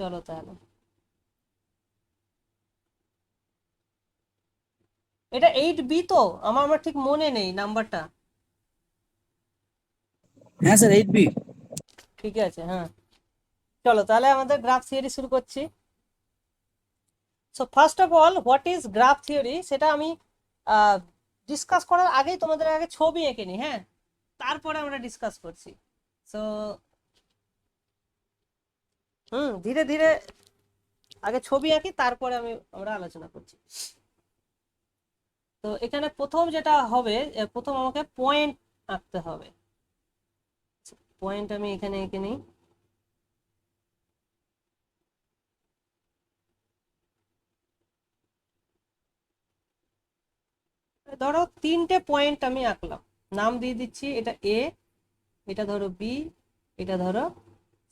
চলো তাহলে, এটা 8B তো, আমার আমার ঠিক মনে নেই নাম্বারটা। হ্যাঁ স্যার, 8B। ঠিক আছে, হ্যাঁ। চলো তাহলে আমাদের গ্রাফ থিওরি শুরু করছি। So first of all what is graph theory, সেটা আমি ডিসকাস করার আগেই তোমাদের আগে ছবি এঁকে নিই, হ্যাঁ, তারপরে আমরা ডিসকাস করছি। সো ধীরে ধীরে আগে ছবি আঁকি, তারপরে আমরা আলোচনা করছি। তো এখানে প্রথম যেটা হবে, প্রথম আমাকে পয়েন্ট আঁকতে হবে। পয়েন্ট আমি এখানে এঁকে নিই। ধরো 3টে পয়েন্ট আমি আঁকলাম, নাম দিয়ে দিচ্ছি, এটা এ, এটা ধরো বি, এটা ধরো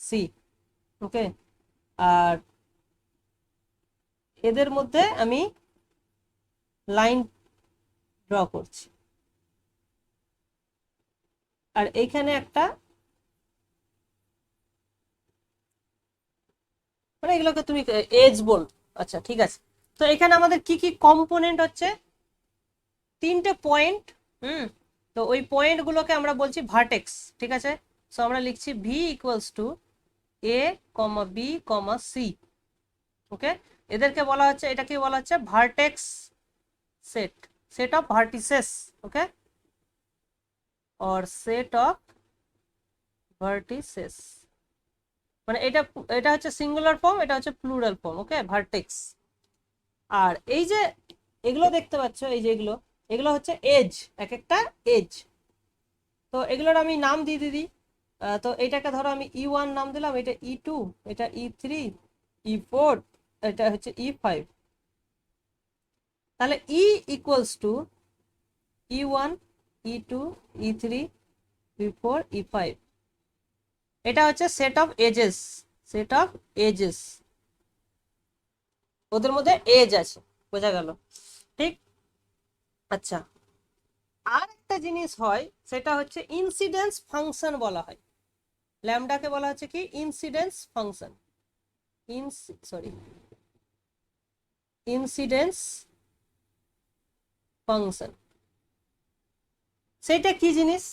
সি। ওকে, আর এদের মধ্যে আমি লাইন ড্র করছি, আর এইখানে একটা, মানে এগুলোকে তুমি এজ বল। আচ্ছা ঠিক আছে। তো এখানে আমাদের কি কি কম্পোনেন্ট হচ্ছে, 3টে পয়েন্ট। হুম, তো ওই পয়েন্ট গুলোকে আমরা বলছি ভার্টেক্স, ঠিক আছে। সো আমরা লিখছি V equals to A comma B comma C. Okay, এদেরকে বলা হচ্ছে, এটাকে বলা হচ্ছে vertex set, set of vertices. Okay, or set of vertices, মানে এটা এটা হচ্ছে সিঙ্গুলার ফর্ম, এটা হচ্ছে প্লুরাল ফর্ম। Okay, vertex. আর এই যে এগুলো দেখতে পাচ্ছ, এই যে এগুলো, এগুলো হচ্ছে এজ, এক একটা এজ। তো এগুলোর আমি নাম দিয়ে দিই। তো এটাকে ধরো আমি E1 নাম দিলাম, এটা E2, এটা E3, E4, এটা হচ্ছে E5। তাহলে E equals to E1, E2, E3, E4, E5, এটা হচ্ছে set of edges, set of edges, ওদের মধ্যে এজ আছে, বোঝা গেল? ঠিক। আচ্ছা, আর একটা জিনিস হয়, সেটা হচ্ছে ইনসিডেন্স ফাংশন বলা হয়। ল্যামডাকে বলা হচ্ছে কি, incidence function, sorry, incidence function. সেটা কি জিনিস?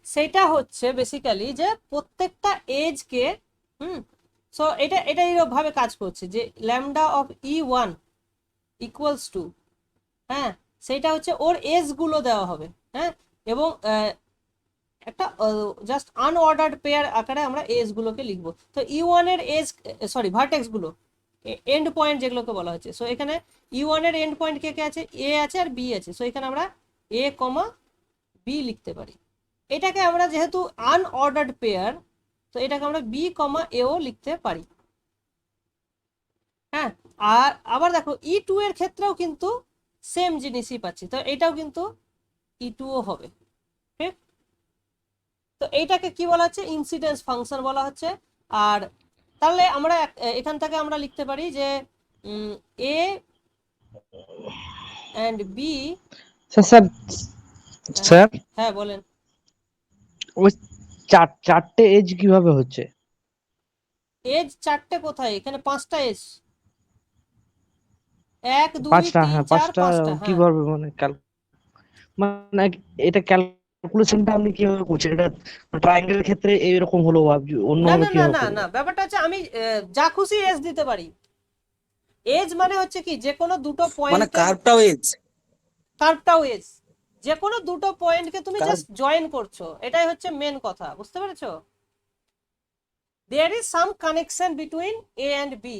সেটা হচ্ছে বেসিক্যালি যে প্রত্যেকটা এজকে, হুম, সো এটা এটা এইভাবে কাজ করছে যে lambda of E1 equals to, হ্যাঁ, সেটা হচ্ছে ওর এজ গুলো দেওয়া হবে, হ্যাঁ, এবং একটা জাস্ট আনঅর্ডার্ড পেয়ার আকারে আমরা এজ গুলোকে লিখবো। তো E1 এর এজ, সরি, ভার্টেক্স গুলো, এন্ড পয়েন্ট যেগুলোকে বলা হচ্ছে। সো এখানে E1 এর এন্ড পয়েন্ট কে কে আছে, এ আছে আর বি আছে। সো এখানে আমরা এ কমা বি লিখতে পারি। এটাকে আমরা যেহেতু আনঅর্ডার্ড পেয়ার, তো এটাকে আমরা বি কমা এও লিখতে পারি। হ্যাঁ, আর আবার দেখো E2 এর ক্ষেত্রেও কিন্তু সেম জিনিসই পাচ্ছি, তো এটাও কিন্তু E2 ও হবে। ঠিক, তো এইটাকে কি বলা হচ্ছে, ইনসিডেন্স ফাংশন বলা হচ্ছে। আর তাহলে আমরা এখান থেকে আমরা লিখতে পারি যে এ অ্যান্ড বি। স্যার স্যার হ্যাঁ, স্যার, হ্যাঁ বলেন। ওই চারটে এজ কিভাবে হচ্ছে? এজ 4টে কোথায়, এখানে 5টা এজ, 1 2 পাঁচটা, 3 হ্যাঁ 4 পাঁচটা। 5টা, হ্যাঁ। কিভাবে মানে মানে এটা ক্যালকুলেশনটা আপনি কিভাবে করছেন? এটা ট্রায়াঙ্গেলের ক্ষেত্রে এরকম হলো, না অন্যভাবে না না কিভাবে না না, করবো? ব্যাপারটা হচ্ছে আমি যা খুশি এজ দিতে পারি। এজ মানে হচ্ছে কি, যে কোনো দুটো মানে পয়েন্টের, কার্ভটাও এজ, কার্ভটাও এজ, যে কোনো দুটো পয়েন্টকে তুমি কার্ভ। জাস্ট জয়েন করছো, এটাই হচ্ছে মেন কথা, বুঝতে পেরেছো? There is some connection between A and B,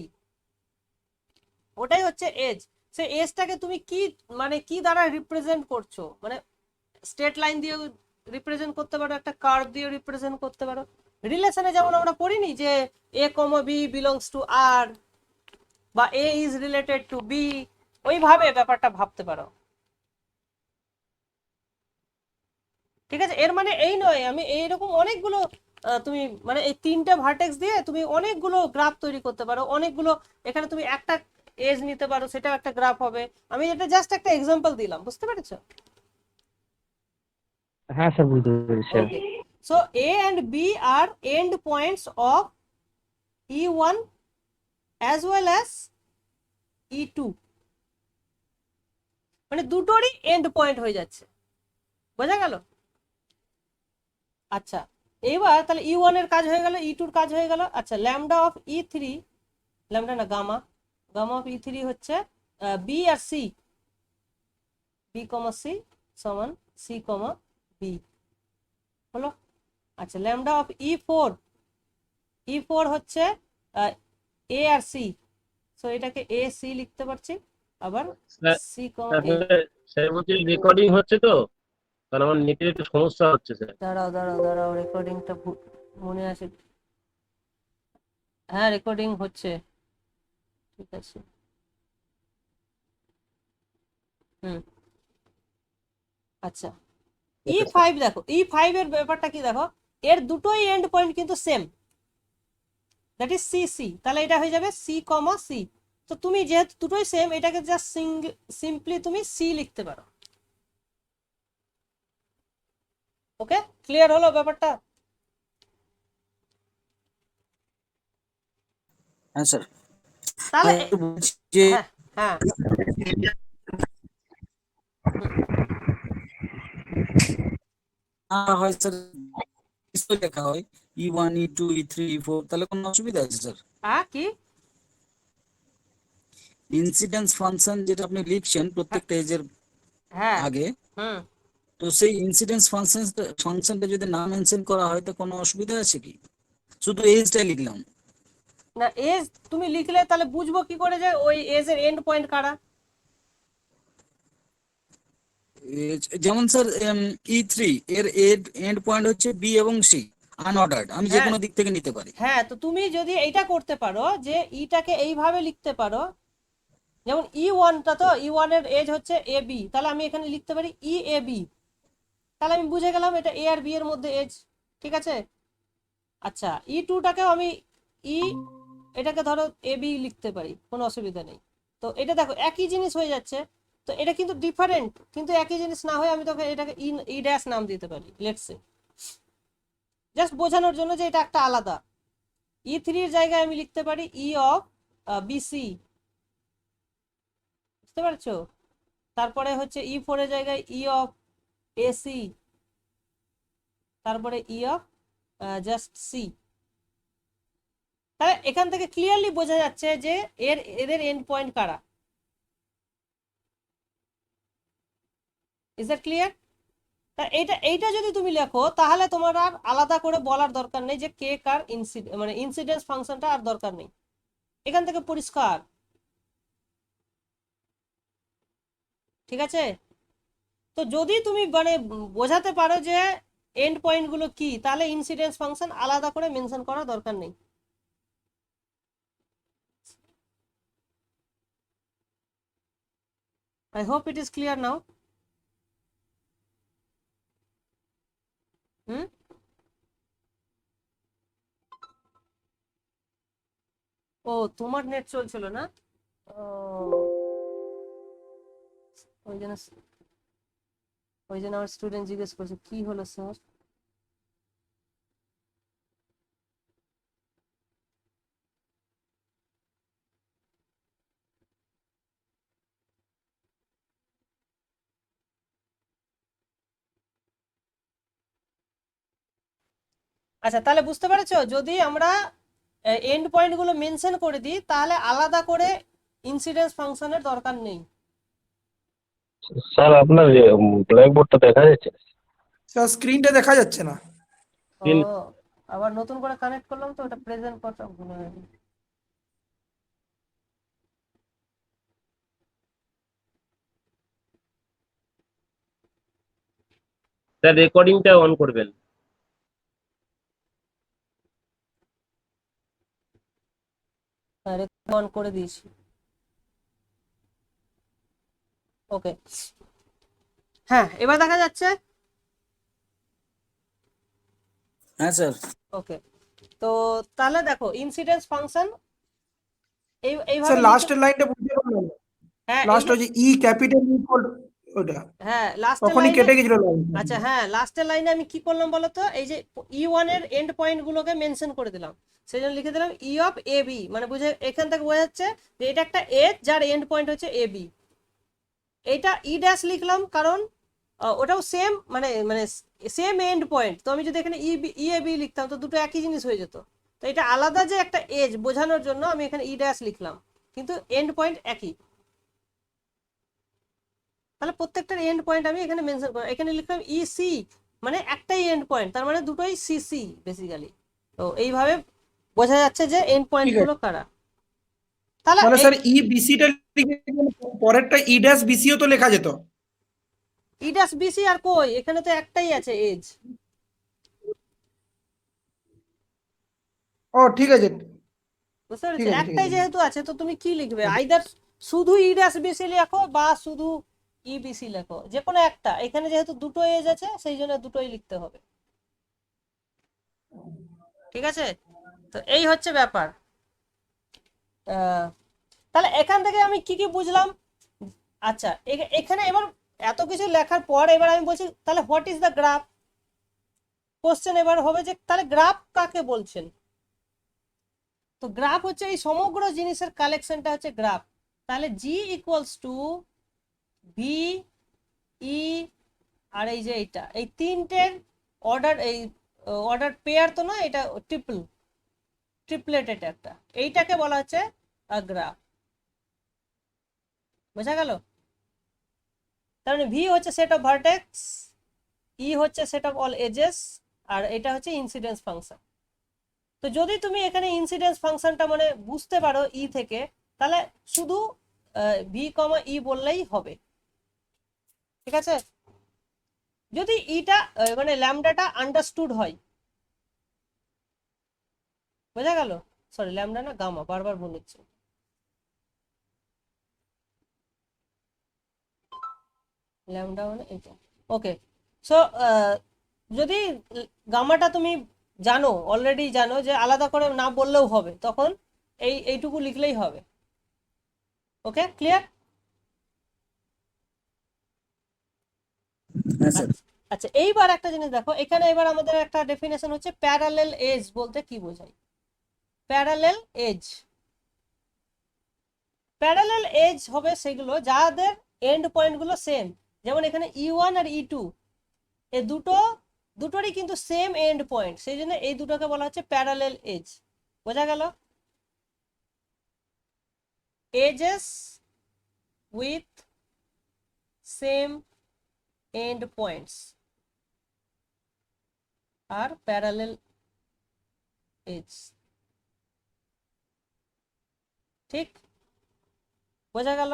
ওটাই হচ্ছে এজ। সে এজটাকে তুমি কি, মানে কি দ্বারা রিপ্রেজেন্ট করছো, মানে স্ট্রেট লাইন দিয়ে রিপ্রেজেন্ট করতে পারো, একটা কার্ভ দিয়ে রিপ্রেজেন্ট করতে পারো। রিলেশনে যেমন আমরা পড়িনি যে এ কমা বি বিলংস টু আর, বা এ ইজ রিলেটেড টু বি, ওইভাবে ব্যাপারটা ভাবতে পারো। ঠিক আছে, এর মানে এই নয় আমি এইরকম অনেকগুলো, তুমি মানে এই 3টে ভার্টেক্স দিয়ে তুমি অনেকগুলো গ্রাফ তৈরি করতে পারো, অনেকগুলো, এখানে তুমি একটা এজ নিতে পারো, সেটাও একটা গ্রাফ হবে। আমি এটা জাস্ট একটা এক্সাম্পল দিলাম, বুঝতে পেরেছো? হ্যাঁ স্যার, বুঝতে পেরেছি sir. Okay, so A and B আর end points of E1 as well as E2, মানে দুটোরই এন্ড পয়েন্ট হয়ে যাচ্ছে, বোঝা গেল? আচ্ছা, এইবার তাহলে E1 এর কাজ হয়ে গেল, E2 এর কাজ হয়ে গেল। আচ্ছা, ল্যামডা অফ E3, ল্যামডা না গামা, গামা অফ E3 হচ্ছে বি আর সি, বি কমা সি সমান সি কমা বি, হলো? আচ্ছা, ল্যামডা অফ E4, E4 হচ্ছে এ আর সি, সো এটাকে এ সি লিখতে পারছি, আবার স্যার সি কমা এ। স্যার বলছি রেকর্ডিং হচ্ছে তো, কারণ আমার নেটের একটু সমস্যা হচ্ছে স্যার। দাঁড়াও দাঁড়াও দাঁড়াও, রেকর্ডিংটা মনে আছে। হ্যাঁ, রেকর্ডিং হচ্ছে, ঠিক আছে। হুম, আচ্ছা, E5 দেখো, E5 এর ব্যাপারটা কি দেখো, এর দুটোই এন্ড পয়েন্ট কিন্তু same, that is C C, তাহলে এটা হয়ে যাবে সি কমা সি। তো তুমি যেহেতু দুটোই সেম, এটাকে জাস্ট সিম্পলি তুমি সি লিখতে পারো। ওকে, ক্লিয়ার হলো ব্যাপারটা? হ্যাঁ স্যার, তাহলে বলছি যে হ্যাঁ হ্যাঁ, হয় স্যার, লেখা হয় E1 E2 E3 E4, তাহলে কোনো অসুবিধা আছে স্যার? হ্যাঁ কি? ইনসিডেন্স ফাংশন যেটা আপনি লিখছেন প্রত্যেকটা এজের হ্যাঁ, আগে, হুম, তো সেই ইনসিডেন্স ফাংশনটা যদি না মেনশন করা হয় তো কোনো অসুবিধা আছে কি? শুধু এজটাই লিখলাম। না এজ তুমি লিখলে তাহলে বুঝবো কি করে যে ওই এজ এর এন্ড পয়েন্ট কারা? যেমন স্যার E3 এর এন্ড পয়েন্ট হচ্ছে বি এবং সি, আনঅর্ডার্ড, আমি যে হ্যাঁ কোনো দিক থেকে নিতে পারি। হ্যাঁ, তো তুমি যদি এইটা করতে পারো যে ইটাকে এইভাবে লিখতে পারো, যেমন E1টা, তো E1 এর এজ হচ্ছে এ বি, তাহলে আমি এখানে লিখতে পারি ই এ বি, তাহলে আমি বুঝে গেলাম এটা এ আর বি এর মধ্যে এজ, ঠিক আছে? আচ্ছা, E2টাকেও আমি ই, এটাকে ধরো এ বি লিখতে পারি, কোনো অসুবিধা নেই। তো এটা দেখো একই জিনিস হয়ে যাচ্ছে, তো এটা কিন্তু ডিফারেন্ট, কিন্তু একই জিনিস না হয়ে আমি তোকে এটাকে ই ড্যাশ নাম দিতে পারি, লেটস সে, জাস্ট বোঝানোর জন্য যে এটা একটা আলাদা। E3 এর জায়গায় আমি লিখতে পারি ই অফ বিসি, বুঝতে পারছো? তারপরে হচ্ছে E4 এর জায়গায় ই অফ এসি, তারপরে ই অফ জাস্ট সি। তাহলে এখান থেকে ক্লিয়ারলি বোঝা যাচ্ছে যে এদের এন্ড পয়েন্ট কারা। Is that clear? তা এইটা যদি তুমি লেখো তাহলে তোমার আর আলাদা করে বলার দরকার নেই যে কে কার মানে ইনসিডেন্স ফাংশনটা আর দরকার নেই, এখান থেকে পরিষ্কার, ঠিক আছে? তো যদি তুমি মানে বোঝাতে পারো যে এন্ড পয়েন্ট গুলো কি, তাহলে ইনসিডেন্স ফাংশন আলাদা করে মেনশন করার দরকার নেই। I hope it is clear now. হুম, ও তোমার নেট চলছিল না, ও ওই জন্য, আমার স্টুডেন্ট জিজ্ঞেস করছে কি হলো স্যার। আচ্ছা, তাহলে বুঝতে পেরেছো, যদি আমরা এন্ড পয়েন্ট গুলো মেনশন করে দিই তাহলে আলাদা করে ইনসিডেন্স ফাংশনের দরকার নেই। স্যার আপনার ব্ল্যাকবোর্ডটা দেখা যাচ্ছে? স্যার স্ক্রিনটা দেখা যাচ্ছে না। ও, আবার নতুন করে কানেক্ট করলাম তো ওটা প্রেজেন্ট করতে ভুলে গেছি। স্যার রেকর্ডিংটা অন করবেন। অন করে দিয়েছি, ওকে। হ্যাঁ, এবার দেখা যাচ্ছে, হ্যাঁ স্যার। ওকে। তো তাহলে দেখো ইনসিডেন্স ফাংশন স্যার এইভাবে লাস্টের লাইনটা বুঝতে পারলাম না। হ্যাঁ, লাস্ট হচ্ছে ই ক্যাপিটাল ইকুয়াল ওটা হ্যাঁ লাস্টের তখনই লাইনে, কেটে গেছিল লাইন। আচ্ছা হ্যাঁ লাস্টের লাইনে আমি কি করলাম বলতো, এই যে E1 এর এন্ড পয়েন্ট গুলোকে মেনশন করে দিলাম, সেই জন্য লিখে দিলাম ই অফ এ বি, মানে বুঝে এখান থেকে বোঝা যাচ্ছে যে এটা একটা এজ যার এন্ড পয়েন্ট হচ্ছে এ বি। এইটা ই ড্যাশ লিখলাম কারণ ওটাও সেম মানে মানে সেম এন্ড পয়েন্ট, তো আমি যদি এখানে ই এ বি লিখতাম তো দুটো একই জিনিস হয়ে যেত। তো এটা আলাদা যে একটা এজ বোঝানোর জন্য আমি এখানে ই ড্যাশ লিখলাম, কিন্তু এন্ড পয়েন্ট একই। তাহলে প্রত্যেকটার এন্ড পয়েন্ট আমি এখানে মেনশন করলাম, এখানে লিখলাম ই সি, মানে একটাই এন্ড পয়েন্ট, তার মানে দুটোই সি সি বেসিক্যালি। তো এইভাবে বোঝা যাচ্ছে যে এন্ড পয়েন্ট ঠিক আছে, গুলো কারা। তাহলে তাহলে স্যার ই বিসিটা লিখে পরেরটা ই ড্যাশ বিসিও তো লেখা যেত। ই ড্যাশ বিসি আর কই, এখানে তো একটাই আছে এজ। ও ঠিক আছে, বুঝতে ঠিক পেরেছো, আছে, ঠিক একটাই আছে। যেহেতু আছে তো তুমি কি লিখবে, আইদার শুধু ই ড্যাশ বিসি লেখো বা শুধু ই বিসি লেখো, যে কোনো একটা। এখানে যেহেতু দুটো এজ আছে সেই জন্য দুটোই লিখতে হবে, ঠিক আছে। তো এই হচ্ছে ব্যাপার। তাহলে এখান থেকে আমি কি কি বুঝলাম? আচ্ছা এখানে এবার এত কিছু লেখার পর এবার আমি বলছি তাহলে what is the graph. Question এবার হবে যে তাহলে গ্রাফ কাকে বলছেন। তো গ্রাফ হচ্ছে এই সমগ্র জিনিসের কালেকশনটা হচ্ছে গ্রাফ। তাহলে জি ইকুয়ালস টু ভি ই আর এই যে এইটা, এই তিনটের অর্ডার, এই অর্ডার পেয়ার তো না, এটা ট্রিপলেট, এটা একটা, এইটাকে বলা হচ্ছে গ্রাফ। বোঝা গেল? তার মানে ভি হচ্ছে সেট অফ ভার্টেক্স, ই হচ্ছে সেট অফ অল এজেস, আর এটা হচ্ছে ইনসিডেন্স ফাংশন। তো যদি তুমি এখানে ইনসিডেন্স ফাংশনটা মানে বুঝতে পারো ই থেকে, তাহলে শুধু ভি কমা ই বললেই হবে, ঠিক আছে। যদি ইটা মানে ল্যামডাটা আন্ডারস্টুড হয়, বোঝা গেল? সরি ল্যামডা না, গামা, বারবার বলেছি। ল্যামডা মানে এটা, ওকে। সো যদি গামাটা তুমি জানো, অলরেডি জানো যে আলাদা করে না বললেও হবে, তখন এইটুকু লিখলেই হবে। ওকে, ক্লিয়ার? হ্যাঁ স্যার। আচ্ছা এইবার একটা জিনিস দেখো, এখানে এবার আমাদের একটা ডেফিনেশন হচ্ছে প্যারালেল এজ বলতে কি বোঝায়। প্যারালেল এজ, প্যারালেল এজ হবে সেগুলো যাদের এন্ড পয়েন্ট গুলো সেম। যেমন এখানে E1 আর E2, এই দুটোরই কিন্তু সেম এন্ড পয়েন্ট, সেই জন্য এই দুটোকে বলা হচ্ছে প্যারালেল এজ। বোঝা গেল? Edges with same end points আর প্যারালেল এজ, ঠিক? বোঝা গেল?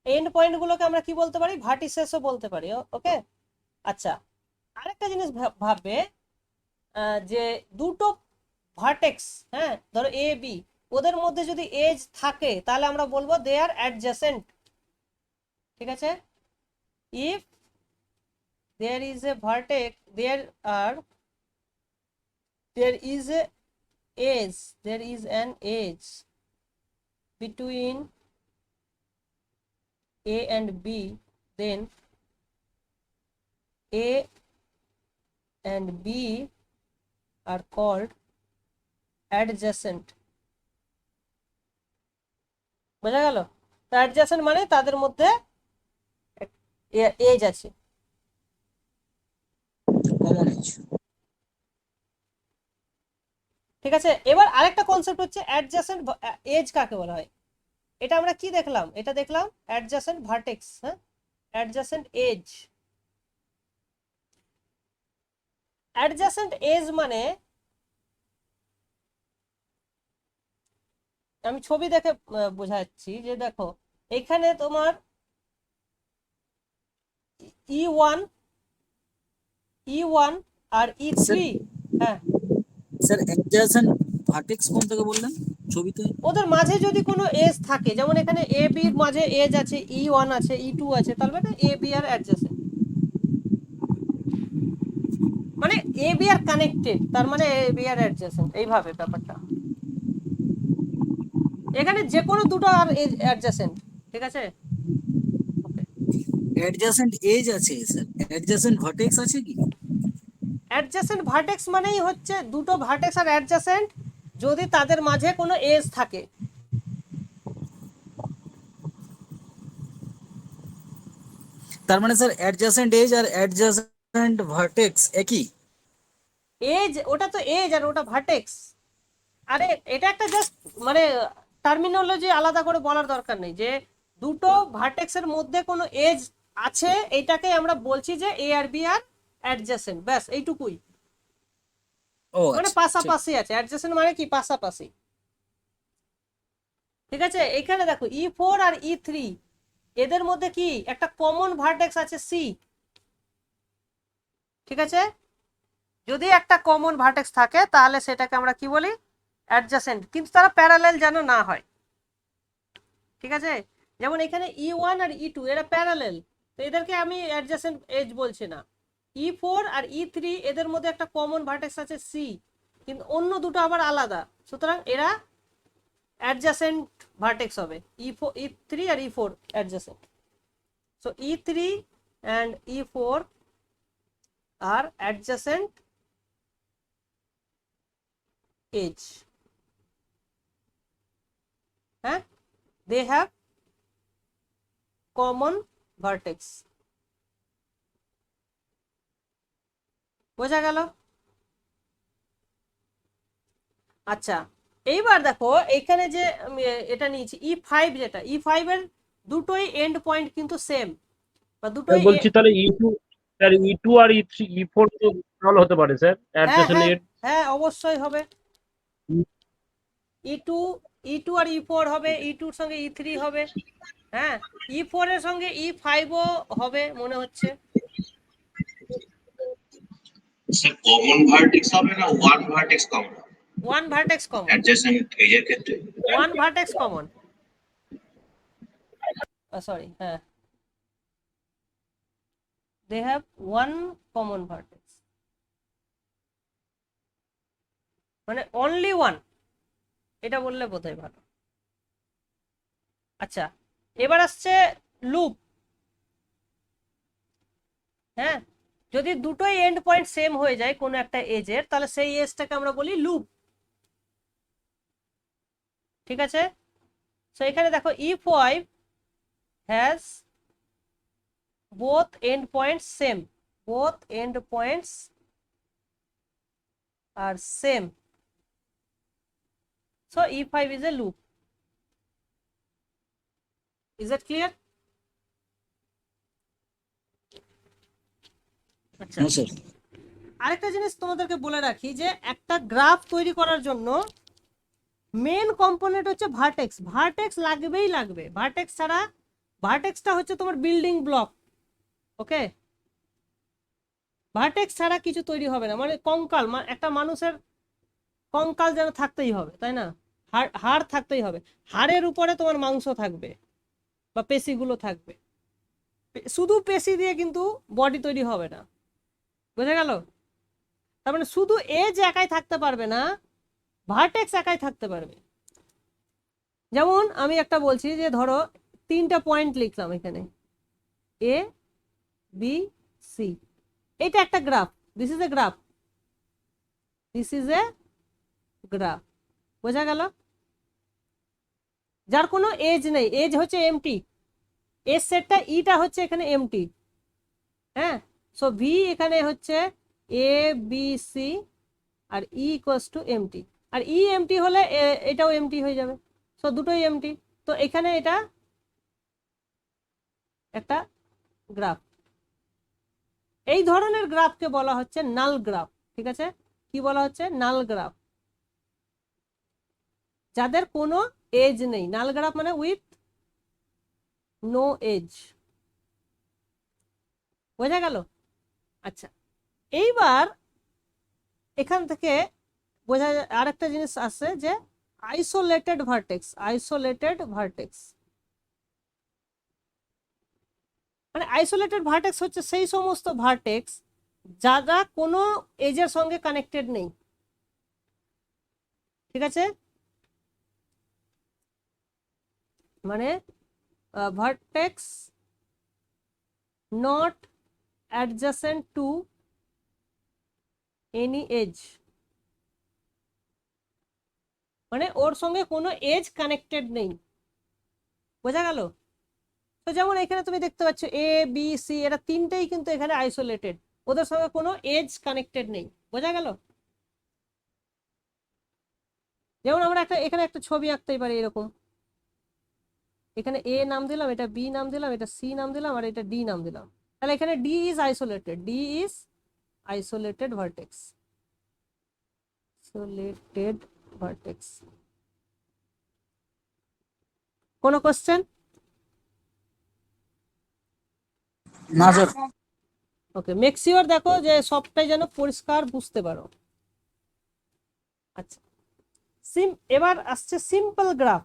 এন্ড পয়েন্ট গুলোকে আমরা কি বলতে পারি, ভার্টিসেসও বলতে পারি। ওকে, আচ্ছা আরেকটা জিনিস ভাববে, যে দুটো ভার্টেক্স, হ্যাঁ ধরো এ বি, ওদের মধ্যে যদি এজ থাকে তাহলে আমরা বলবো দে আর অ্যাডজেসেন্ট, ঠিক আছে। If there is a vertex, there is a edge, there is an edge between A and B, then A and B are called adjacent. বোঝা গেল? তো অ্যাডজাসেন্ট মানে তাদের মধ্যে এজ আছে। Common edge. ঠিক আছে, এবার আরেকটা কনসেপ্ট হচ্ছে অ্যাডজাসেন্ট এজ কাকে বলা হয়। এটা আমরা কি দেখলাম, এটা দেখলাম অ্যাডজাসেন্ট ভার্টেক্স, হ্যাঁ অ্যাডজাসেন্ট এজ। অ্যাডজাসেন্ট এজ মানে, আমি ছবি দেখে বোঝাচ্ছি যে দেখো এখানে তোমার E1 আর E3, হ্যাঁ স্যার অ্যাডজাসেন্ট ভার্টেক্স কোন থেকে বললেন ছবিতে? ওদের মাঝে যদি কোনো এজ থাকে, যেমন এখানে এ বি এর মাঝে এজ আছে, E1 আছে, E2 আছে, তাহলে মানে এ বি আর অ্যাডজাসেন্ট, মানে এ বি আর কানেক্টেড, তার মানে এ বি আর অ্যাডজাসেন্ট, এইভাবে ব্যাপারটা। এখানে যে কোনো দুটো আর অ্যাডজাসেন্ট, ঠিক আছে। অ্যাডজাসেন্ট এজ আছে স্যার, অ্যাডজাসেন্ট ভার্টেক্স আছে কি? অ্যাডজাসেন্ট ভার্টেক্স মানেই হচ্ছে দুটো ভার্টেক্স আর অ্যাডজাসেন্ট যদি তাদের মাঝে কোনো এজ থাকে। তার মানে স্যার অ্যাডজাসেন্ট এজ আর অ্যাডজাসেন্ট ভার্টেক্স একই? এজ ওটা তো এজ আর ওটা ভার্টেক্স। আরে এটা একটা জাস্ট মানে টার্মিনোলজি আলাদা করে বলার দরকার নেই যে দুটো ভার্টেক্সের মধ্যে কোনো এজ আছে, এইটাকে আমরা বলছি যে এ আর বি আর অ্যাডজাসেন্ট, ব্যাস এইটুকুই। ও মানে আচ্ছা, ঠিক। পাশাপাশি আছে, অ্যাডজাসেন্ট মানে কি পাশাপাশি। ঠিক আছে, এখানে দেখো E4 আর E3 এদের মধ্যে কি একটা কমন ভার্টেক্স আছে সি। ঠিক আছে, যদি একটা কমন ভার্টেক্স থাকে তাহলে সেটাকে আমরা কি বলি অ্যাডজাসেন্ট, কিন্তু তারা প্যারালেল যেন না হয়। ঠিক আছে, যেমন এখানে E1 আর E2 এরা প্যারালেল, তো এদেরকে আমি অ্যাডজাসেন্ট এজ বলছি না। E4 আর E3 এদের মধ্যে একটা কমন ভার্টেক্স আছে সি, কিন্তু অন্য দুটো আবার আলাদা, সুতরাং এরা অ্যাডজাসেন্ট ভার্টেক্স হবে। E4 E3 আর E4 adjacent. So E3 and E4 are adjacent edge. হ্যাঁ, they have common vertex. বোঝা গেল? আচ্ছা, এইবার দেখো এখানে যে আমি এটা নিয়েছি E5, যেটা E5 এর দুটোই এন্ড পয়েন্ট কিন্তু সেম, বা দুটোই বলছি তাহলে E2, স্যার E2 আর E4 তো তাহলে হতে পারে স্যার হ্যাঁ অ্যাডজাসেন্ট হ্যাঁ এর। হ্যাঁ অবশ্যই হবে। E2 E2 আর E4 হবে, E2 এর সঙ্গে E3 হবে, হ্যাঁ E4 এর সঙ্গে E5 ও হবে মনে হচ্ছে। স্যার কমন ভার্টেক্স হবে না one vertex common? One vertex common, adjacent এজের ক্ষেত্রে ওয়ান ভার্টেক্স কমন, সরি হ্যাঁ, they have one common vertex, মানে only one, এটা বললে বোধহয় ভালো। আচ্ছা, এবার আসছে লুপ। হ্যাঁ, যদি দুটোই এন্ড পয়েন্ট সেম হয়ে যায় কোনো একটা এজের, তাহলে সেই এজটাকে আমরা বলি লুপ। ঠিক আছে, সো এখানে দেখো E5 has both end points same, both end points are same, so E5 is a loop. Is that clear? আচ্ছা, হ্যাঁ স্যার। আরেকটা জিনিস তোমাদেরকে বলে রাখি যে একটা গ্রাফ তৈরি করার জন্য মেন কম্পোনেন্ট হচ্ছে ভার্টেক্স। ভার্টেক্স লাগবেই লাগবে, ভার্টেক্স ছাড়া, ভার্টেক্সটা হচ্ছে তোমার বিল্ডিং ব্লক। ওকে, ভার্টেক্স ছাড়া কিছু তৈরি হবে না, মানে কঙ্কাল, একটা মানুষের কঙ্কাল যেন থাকতেই হবে, তাই না? হাড় থাকতেই হবে, হাড়ের উপরে তোমার মাংস থাকবে বা পেশিগুলো থাকবে। শুধু পেশি দিয়ে কিন্তু বডি তৈরি হবে না, বোঝা গেল? তার মানে শুধু এজ একাই থাকতে পারবে না, ভার্টেক্স একাই থাকতে পারবে। যেমন আমি একটা বলছি যে ধরো তিনটা পয়েন্ট লিখলাম এখানে এ বি সি, এটা একটা graph, this is a graph, this is a graph, বোঝা গেল? যার কোনো এজ নেই, এজ হচ্ছে এমটি, এজ সেটটা ইটা হচ্ছে এখানে এমটি। হ্যাঁ, সো ভি এখানে হচ্ছে এ বি সি আর ই ইকুয়ালস টু এমটি, আর ই এমটি হলে এটাও এমটি হয়ে যাবে, সো দুটোই এমটি। তো এখানে এটা একটা গ্রাফ, এই ধরনের গ্রাফকে বলা হচ্ছে নাল গ্রাফ। ঠিক আছে, কি বলা হচ্ছে? নাল গ্রাফ, যাদের কোনো এজ নেই। নাল গ্রাফ মানে উইথ নো এজ, বোঝা গেল? আচ্ছা, এইবার এখান থেকে বোঝা আরেকটা জিনিস আছে যে আইসোলেটেড ভার্টেক্স। আইসোলেটেড ভার্টেক্স মানে আইসোলেটেড ভার্টেক্স হচ্ছে সেই সমস্ত ভার্টেক্স যারা কোনো এজের সঙ্গে কানেক্টেড নেই। ঠিক আছে, মানে vertex not adjacent to any edge, মানে ওর সঙ্গে কোনো এজ কানেক্টেড নেই। বোঝা গেল? তো যেমন এখানে তুমি দেখতে পাচ্ছ এ বি সি, এরা তিনটেই কিন্তু এখানে আইসোলেটেড, ওদের সঙ্গে কোনো এজ কানেক্টেড নেই। বোঝা গেল? যেমন আমরা এখানে একটা ছবি আঁকতেই পারি এরকম, এখানে এ নাম দিলাম, এটা বি নাম দিলাম, এটা সি নাম দিলাম, আর এটা ডি নাম দিলাম। তাহলে এখানে D is isolated, D is isolated vertex, isolated vertex. কোনো কোশ্চেন? না স্যার। ওকে, মেক শিওর দেখো যে সবটাই যেন পরিষ্কার বুঝতে পারো। আচ্ছা, এবার আসছে সিম্পল গ্রাফ।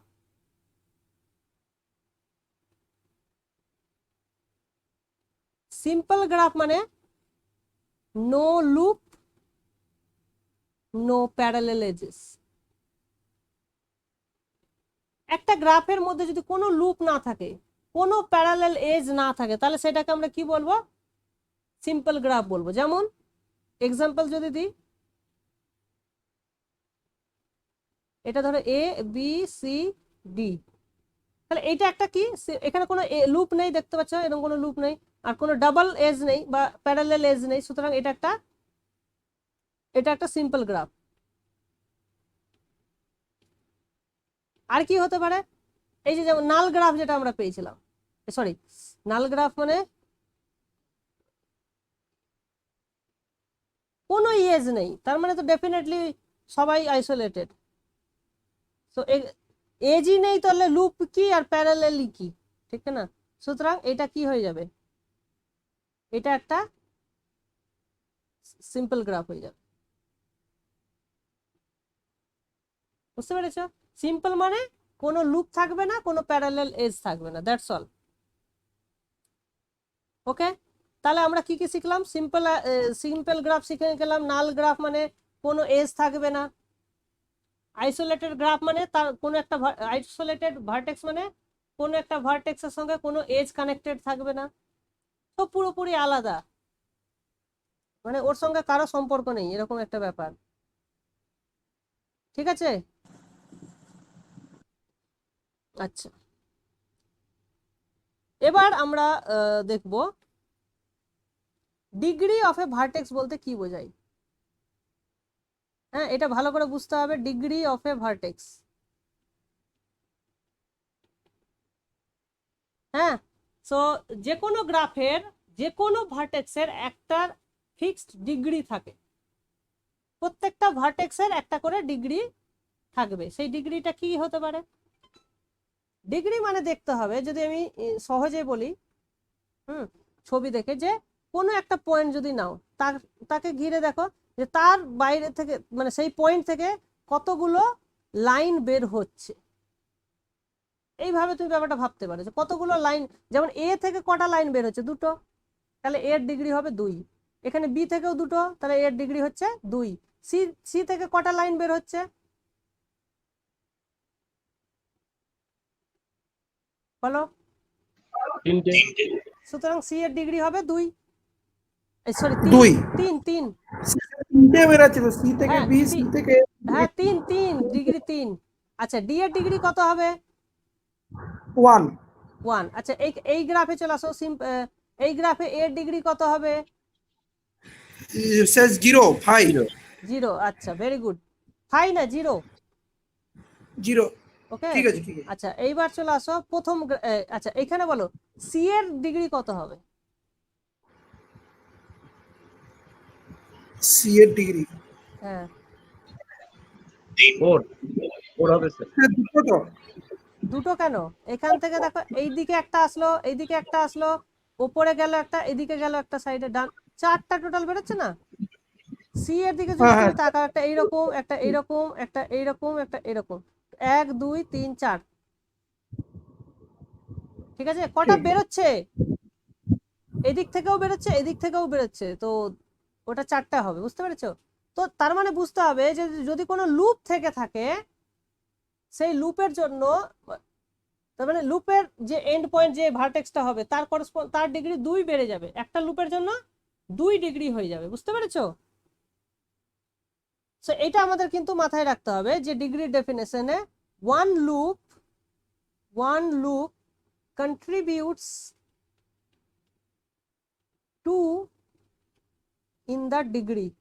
সিম্পল গ্রাফ মানে no loop, no parallel edges. একটা গ্রাফের মধ্যে যদি কোনো লুপ না থাকে, কোনো প্যারালেল এজ না থাকে, তাহলে সেটাকে আমরা কি বলবো? সিম্পল গ্রাফ বলবো। যেমন এক্সাম্পল যদি দিই, এটা ধরো এ বি সি ডি, তাহলে এইটা একটা কি, এখানে কোনো লুপ নেই, দেখতে পাচ্ছ এরকম কোনো লুপ নেই, আর কোনো ডাবল এজ নেই বা প্যারালেল এজ নেই, সুতরাং এটা একটা সিম্পল গ্রাফ। আর কি হতে পারে? এই যে যেমন নাল গ্রাফ যেটা আমরা পেয়েছিলাম, সরি, নাল গ্রাফ মানে কোনো এজ নেই, তার মানে তো ডেফিনেটলি সবাই আইসোলেটেড। তো এজই নেই, তাহলে লুপ কি আর প্যারালেল কি, ঠিক না? সুতরাং এটা কি হয়ে যাবে? এটা একটা সিম্পল গ্রাফ হয়ে যাবে। বুঝতে পেরেছ? সিম্পল মানে কোনো লুপ থাকবে না, কোনো প্যারালেল এজ থাকবে না, দ্যাটস অল। ওকে, তাহলে আমরা কি কি শিখলাম? সিম্পল গ্রাফ শিখে গেলাম। নাল গ্রাফ মানে কোনো এজ থাকবে না। আইসোলেটেড গ্রাফ মানে তার কোনো একটা আইসোলেটেড ভার্টেক্স মানে কোনো একটা ভার্টেক্সের সঙ্গে কোনো এজ কানেক্টেড থাকবে না, তো পুরোপুরি আলাদা, মানে ওর সঙ্গে কারো সম্পর্ক নেই, এরকম একটা ব্যাপার। ঠিক আছে? আচ্ছা, এবার আমরা দেখব ডিগ্রি অফ এ ভার্টেক্স বলতে কি বোঝায়। হ্যাঁ, এটা ভালো করে বুঝতে হবে, ডিগ্রি অফ এ ভার্টেক্স। হ্যাঁ, সো যে কোনো গ্রাফের যে কোনো ভার্টেক্সের একটা ফিক্সড ডিগ্রি থাকে, প্রত্যেকটা ভার্টেক্সের একটা করে ডিগ্রি থাকবে। সেই ডিগ্রিটা কি হতে পারে? ডিগ্রি মানে দেখতে হবে, যদি আমি সহজে বলি, ছবি দেখে, যে কোনো একটা পয়েন্ট যদি নাও, তাকে ঘিরে দেখো যে তার বাইরে থেকে, মানে সেই পয়েন্ট থেকে কতগুলো লাইন বের হচ্ছে। এইভাবে তুমি ব্যাপারটা ভাবতে পারো যে কতগুলো লাইন, যেমন এ থেকে কটা লাইন বের হচ্ছে? দুটো, তাহলে এর ডিগ্রি হবে 2। এখানে বি থেকেও দুটো, তাহলে এর ডিগ্রি হচ্ছে 2। সি থেকে কটা লাইন বের হচ্ছে? বলো। তিনটে। সুতরাং সি এর ডিগ্রি হবে 2, সরি 2 3। তিনটে বেরাচ্ছে তো, সি থেকে হ্যাঁ, বি, সি থেকে হ্যাঁ 3 ডিগ্রি 3। আচ্ছা, ডি এর ডিগ্রি কত হবে? 1। আচ্ছা, এই গ্রাফে চলে আসো, এই গ্রাফে এর ডিগ্রি কত হবে? says 0 5 0। আচ্ছা, ভেরি গুড। 5 না 0? 0। ওকে, ঠিক আছে, ঠিক আছে। আচ্ছা এইবার চলে আসো প্রথম আচ্ছা এখানে বলো সি এর ডিগ্রি কত হবে? সি এর ডিগ্রি হ্যাঁ 4 হবে স্যার। দুটো তো। দুটো কেন? এখান থেকে দেখো, এইদিকে একটা আসলো, এইদিকে একটা আসলো, উপরে গেল একটা, এদিকে গেল একটা, সাইডে ডান, 4টা টোটাল বেরোচ্ছে না? সি এর দিকে যদি তুমি তাকাও, একটা এইরকম, একটা এইরকম, একটা এইরকম, একটা এরকম, 1 2 3 4। ঠিক আছে, কটা বেরোচ্ছে? এদিক থেকেও বেরোচ্ছে, এদিক থেকেও বেরোচ্ছে, তো ওটা 4টা হবে। বুঝতে পেরেছো? তো তার মানে বুঝতে হবে যে যদি কোনো লুপ থেকে থাকে, সেই লুপের জন্য তার মানে লুপের যে এন্ড পয়েন্ট যে ভার্টেক্সটা হবে তার ডিগ্রি 2 বেড়ে যাবে, একটা লুপের জন্য 2 ডিগ্রি হয়ে যাবে, বুঝতে পেরেছো? সো এটা আমাদের কিন্তু মাথায় রাখতে হবে যে ডিগ্রির ডেফিনেশনে one loop contributes to in the degree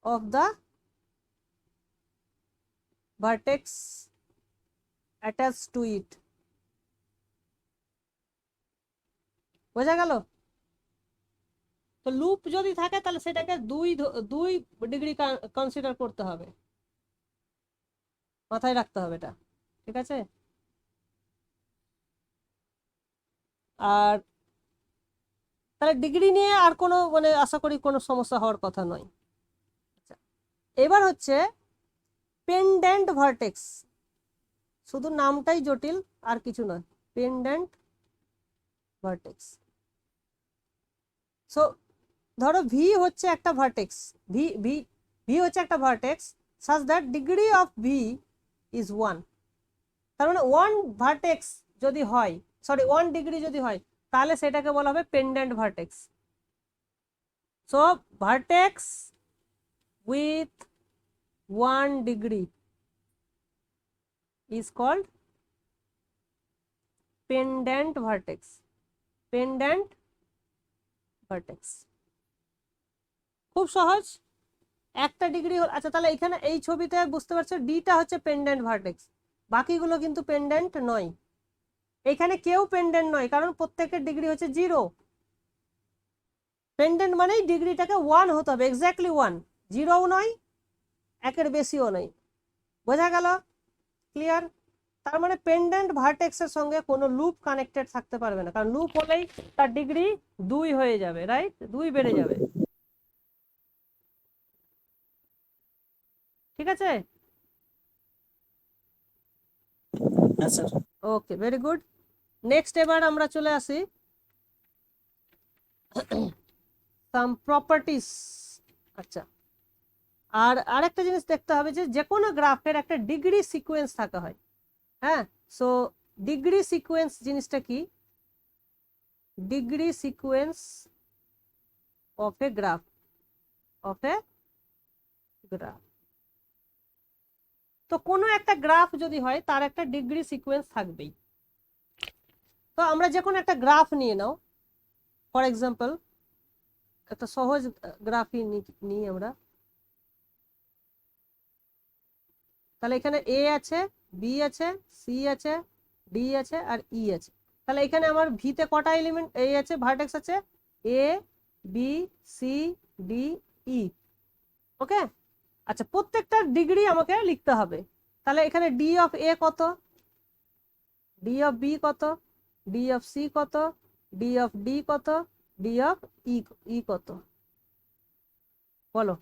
of the vertex attached to it. বোঝা গেল? তো লুপ যদি থাকে তাহলে সেটাকে দুই ডিগ্রি কনসিডার করতে হবে, মাথায় রাখতে হবে এটা, ঠিক আছে? আর তাহলে ডিগ্রি নিয়ে আর কোনো মানে আশা করি কোনো সমস্যা হওয়ার কথা নয়। আচ্ছা, এবার হচ্ছে পেন্ডেন্ট ভার্টেক্স, শুধু নামটাই জটিল আর কিছু নয়, পেন্ডেন্ট ভার্টেক্স। সো ধরো ভি হচ্ছে একটা ভার্টেক্স, ভি হচ্ছে একটা vertex such that degree of v is 1, তার মানে 1 ভার্টেক্স যদি হয়, সরি 1 ডিগ্রি যদি হয় তাহলে সেটাকে বলা হবে pendant vertex. So vertex with 1 degree is called pendant vertex, pendant vertex। খুব সহজ, একটা ডিগ্রি। আচ্ছা তাহলে এখানে এই ছবিতে বুঝতে পারছো ডিটা হচ্ছে পেন্ডেন্ট ভার্টেক্স, বাকিগুলো কিন্তু পেন্ডেন্ট নয়। এখানে কেউ পেন্ডেন্ট নয় কারণ প্রত্যেকের ডিগ্রি হচ্ছে 0। পেন্ডেন্ট মানেই ডিগ্রিটাকে 1 হতে হবে, এক্স্যাক্টলি 1, 0ও নয় একের বেশিও নয়। বোঝা গেল? ক্লিয়ার? তার মানে পেন্ডেন্ট ভার্টেক্সের সঙ্গে কোনো লুপ কানেক্টেড থাকতে পারবে না, কারণ লুপ হলেই তার ডিগ্রি 2 হয়ে যাবে, রাইট? 2 বেড়ে যাবে, ঠিক আছে? হ্যাঁ স্যার। ওকে, ভেরি গুড। নেক্সট এবার আমরা চলে আসি সাম প্রপার্টিস। আচ্ছা, আর আরেকটা জিনিস দেখতে হবে যে কোনো গ্রাফের একটা ডিগ্রি সিকোয়েন্স থাকা হয়। হ্যাঁ, সো ডিগ্রি সিকোয়েন্স জিনিসটা কি? Degree sequence of A graph, তো কোনো একটা গ্রাফ যদি হয় তার একটা ডিগ্রি সিকোয়েন্স থাকবেই। তো আমরা যে কোনো একটা গ্রাফ নিয়ে নাও, ফর এক্সাম্পল একটা সহজ গ্রাফই নিই আমরা। তাহলে এখানে এ আছে, বি আছে, সি আছে, ডি আছে আর ই আছে। তাহলে এখানে আমার ভিতে কটা এলিমেন্ট এই আছে, ভার্টেক্স আছে এ, বি, সি, ডি, ই। ওকে, আচ্ছা প্রত্যেকটা ডিগ্রি আমাকে লিখতে হবে। তাহলে এখানে ডি অফ এ কত, ডি অফ বি কত, ডি অফ সি কত, ডি অফ ডি কত, ডি অফ ই কত, বলো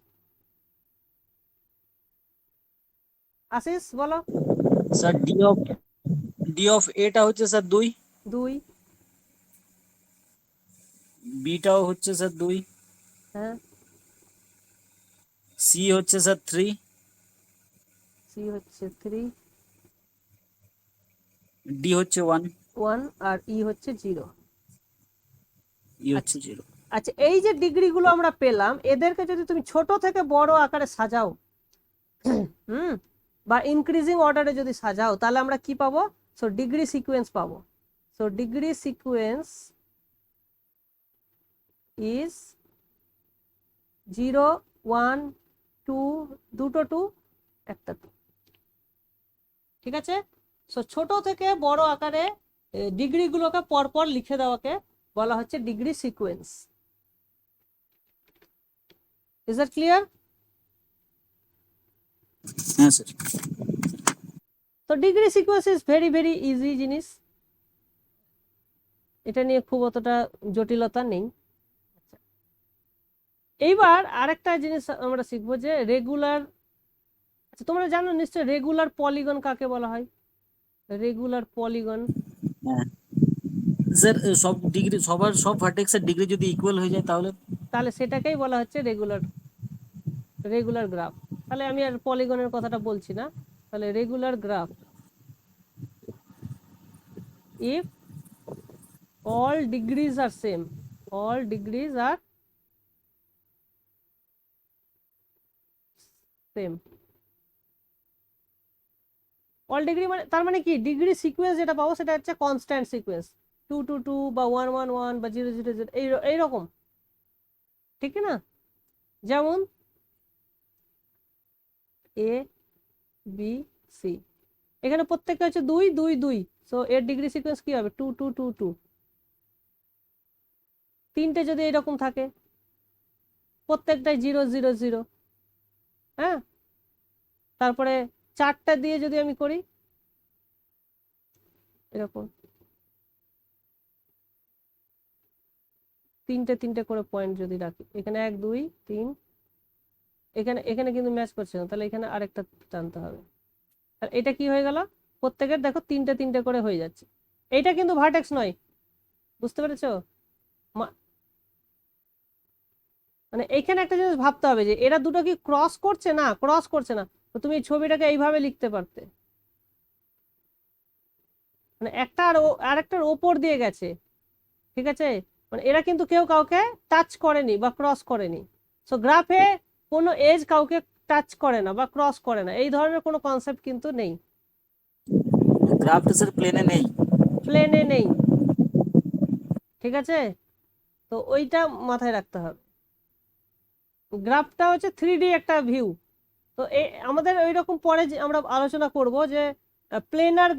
আশিস বলো। স্যার ডি অফ এটা হচ্ছে স্যার 2, 2, বিটাও হচ্ছে স্যার 2, হ্যাঁ, সি হচ্ছে স্যার 3, সি হচ্ছে 3, ডি হচ্ছে 1, আর ই হচ্ছে 0। ই হচ্ছে 0। আচ্ছা এই যে ডিগ্রিগুলো আমরা পেলাম, এদেরকে যদি তুমি ছোট থেকে বড় আকারে সাজাও, বা ইনক্রিজিং অর্ডারে যদি সাজাও, তাহলে আমরা কি পাবো? সো ডিগ্রি সিকোয়েন্স পাবো। সো ডিগ্রি সিকোয়েন্স ইজ 0, 1, 2, দুটো 2, একটা 2, ঠিক আছে? সো ছোট থেকে বড় আকারে ডিগ্রিগুলোকে পরপর লিখে দেওয়াকে বলা হচ্ছে degree sequence. Is that clear? হ্যাঁ স্যার। তো degree sequence is very very easy জিনিস, এটা নিয়ে খুব অতটা জটিলতা নেই। আচ্ছা, এইবার আরেকটা জিনিস আমরা শিখবো যে রেগুলার। আচ্ছা তোমরা জানো নিশ্চয় রেগুলার পলিগন কাকে বলা হয়? রেগুলার পলিগন, হ্যাঁ স্যার, সব ডিগ্রি সব ভার্টেক্সের ডিগ্রি যদি ইকুয়াল হয়ে যায় তাহলে সেটাকেই বলা হচ্ছে রেগুলার গ্রাফ। তাহলে আমি আর পলিগনের কথাটা বলছি না, তাহলে regular graph if all degrees are same, all degrees are same, all degree মানে তার মানে কি ডিগ্রি সিকোয়েন্স যেটা পাবো সেটা হচ্ছে কনস্ট্যান্ট সিকোয়েন্স 2 2 2 বা 1 1 1 বা 0 0 0 এইরকম, ঠিক না? যেমন এ বি সি, এখানে প্রত্যেকটা হচ্ছে 2 2 2, সো এর ডিগ্রি সিকোয়েন্স কি হবে 2 2 2 2। তিনটে যদি এরকম থাকে প্রত্যেকটাই 0 0 0, হ্যাঁ, তারপরে চারটা দিয়ে যদি আমি করি এরকম তিনটে তিনটে করে পয়েন্ট যদি রাখি, এখানে 1 2 3, এখানে এখানে কিন্তু ম্যাচ করছে না, তাহলে এখানে আরেকটা টানতে হবে। আর এটা কি হয়ে গেল, প্রত্যেকের দেখো তিনটে তিনটে করে হয়ে যাচ্ছে। এইটা কিন্তু ভার্টেক্স নয়, বুঝতে পেরেছো? মানে এইখানে একটা জিনিস ভাবতে হবে যে এরা দুটো কি ক্রস করছে, না ক্রস করছে না, তো তুমি এই ছবিটাকে এইভাবে লিখতে পারতে, মানে একটা আর আরেকটার ওপর দিয়ে গেছে, ঠিক আছে? মানে এরা কিন্তু কেউ কাউকে টাচ করেনি বা ক্রস করেনি। সো গ্রাফে কোনো এজ কাউকে টাচ করে না বা ক্রস করে না, এই ধরনের কোনো কনসেপ্ট কিন্তু নেই, গ্রাফটা স্যার প্লেনে নেই। প্লেনে নেই, ঠিক আছে? তো ওইটা মাথায় রাখতে হবে। গ্রাফটা হচ্ছে 3D একটা ভিউ। তো আমাদের ওই রকম পরে আমরা আলোচনা করব যে প্লেনার